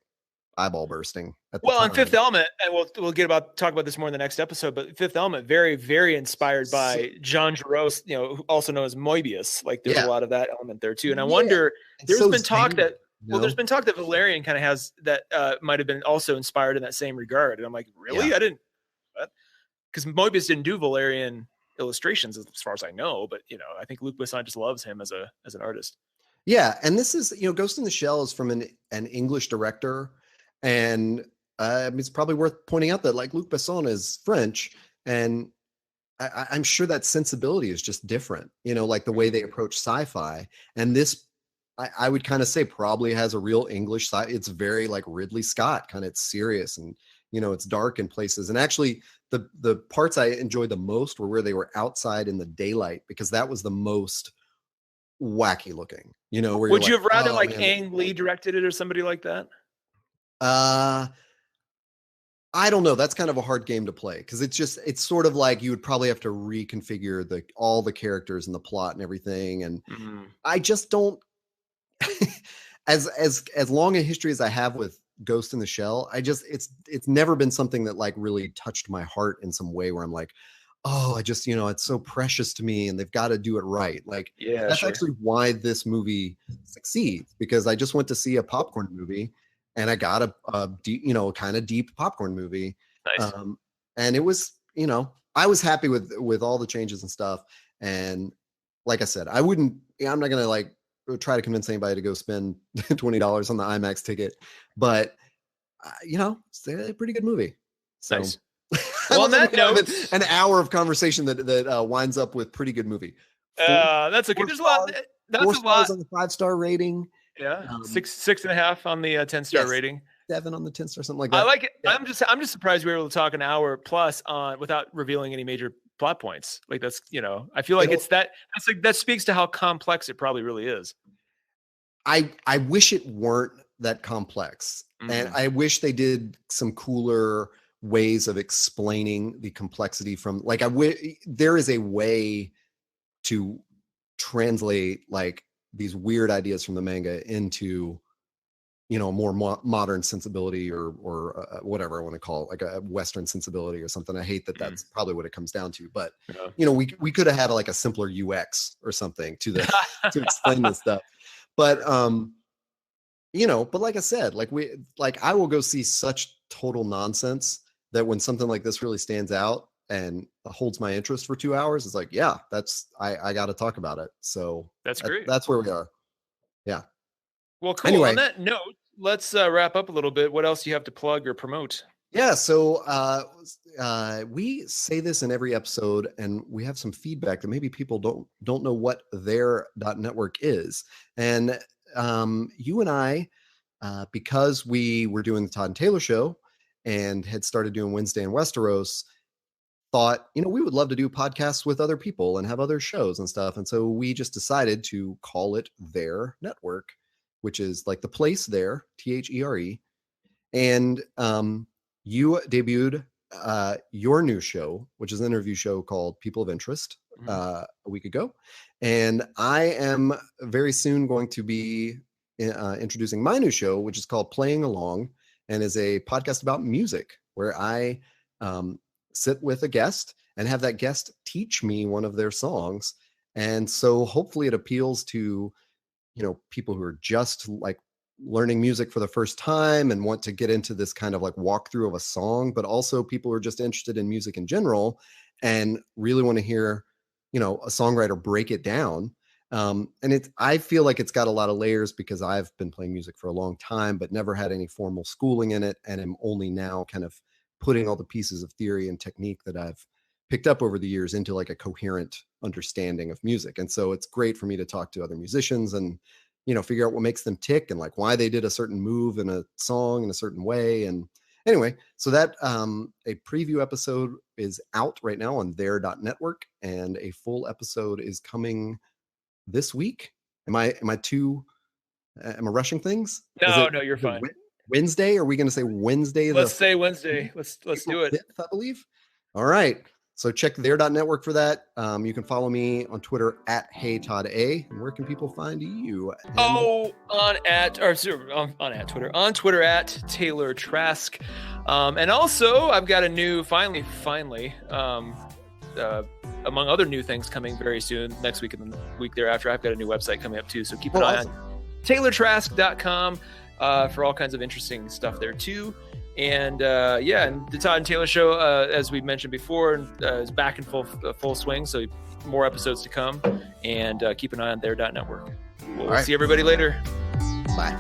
eyeball bursting at the time. On Fifth Element, and we'll talk about this more in the next episode, but Fifth Element, very, very inspired by Jean Giraud, also known as Moebius. Like there's a lot of that element there too. And I wonder, there's been talk that Valerian kind of has that might have been also inspired in that same regard. And I'm like, really? I didn't, because Moebius didn't do Valerian illustrations as far as I know, but I think Luc Besson just loves him as an artist. Yeah. And this is, Ghost in the Shell is from an English director. And it's probably worth pointing out that like Luc Besson is French, and I'm sure that sensibility is just different, like the way they approach sci-fi. And this, I would kind of say probably has a real English side. It's very like Ridley Scott, kind of it's serious and, it's dark in places. And actually the parts I enjoyed the most were where they were outside in the daylight, because that was the most wacky looking, where would you have rather Ang Lee directed it or somebody like that? I don't know. That's kind of a hard game to play because it's sort of like you would probably have to reconfigure all the characters and the plot and everything. And I just don't, as long a history as I have with Ghost in the Shell, it's never been something that like really touched my heart in some way where I'm like, oh, I just, it's so precious to me and they've got to do it right. Like, that's actually why this movie succeeds, because I just went to see a popcorn movie and I got a deep, kind of deep popcorn movie. Nice. And it was, I was happy with all the changes and stuff. And like I said, I'm not going to like try to convince anybody to go spend $20 on the IMAX ticket, but it's a pretty good movie. So nice. Well, on that note, an hour of conversation that winds up with pretty good movie. That's okay. There's a lot. That's a lot on the 5-star rating. Yeah, 6.5 on the 10-star rating. 7 on the 10 star, something like that. I like it. Yeah. I'm just surprised we were able to talk an hour plus on without revealing any major plot points. Like that's, I feel like that speaks to how complex it probably really is. I wish it weren't that complex. And I wish they did some cooler ways of explaining the complexity from like, there is a way to translate like these weird ideas from the manga into, a more modern sensibility or whatever I want to call it, like a Western sensibility or something. I hate that that's probably what it comes down to, but we could have had like a simpler UX or something to explain this stuff. But, but like I said, I will go see such total nonsense that when something like this really stands out and holds my interest for 2 hours, it's like, yeah, I got to talk about it. So that's great. That's where we are. Yeah. Well, cool. Anyway, on that note, let's wrap up a little bit. What else do you have to plug or promote? Yeah. So we say this in every episode, and we have some feedback that maybe people don't know what their .network is. And you and I, because we were doing the Todd and Taylor show and had started doing Wednesday in Westeros, thought, we would love to do podcasts with other people and have other shows and stuff. And so we just decided to call it Their Network, which is like the place there, THERE. And you debuted your new show, which is an interview show called People of Interest, a week ago. And I am very soon going to be introducing my new show, which is called Playing Along, and is a podcast about music where I sit with a guest and have that guest teach me one of their songs. And so hopefully it appeals to, people who are just like learning music for the first time and want to get into this kind of like walkthrough of a song, but also people who are just interested in music in general and really want to hear, a songwriter break it down. And I feel like it's got a lot of layers because I've been playing music for a long time, but never had any formal schooling in it. And am only now kind of putting all the pieces of theory and technique that I've picked up over the years into like a coherent understanding of music. And so it's great for me to talk to other musicians and, figure out what makes them tick and like why they did a certain move in a song in a certain way. And anyway, so that a preview episode is out right now on their .network, and a full episode is coming this week. Am I rushing things? No, you're fine. Wednesday? Are we going to say Wednesday? Let's say Wednesday. Let's do it. 5th, I believe. All right. So check their .network for that. You can follow me on Twitter at HeyToddA. And where can people find you? On Twitter at Taylor Trask. And also I've got a new, finally, among other new things coming very soon, next week and the week thereafter, I've got a new website coming up too. So keep an eye on TaylorTrask.com for all kinds of interesting stuff there too. And and the Todd and Taylor show, as we mentioned before, is back in full swing. So more episodes to come, and keep an eye on their .network. We'll see everybody later. Bye.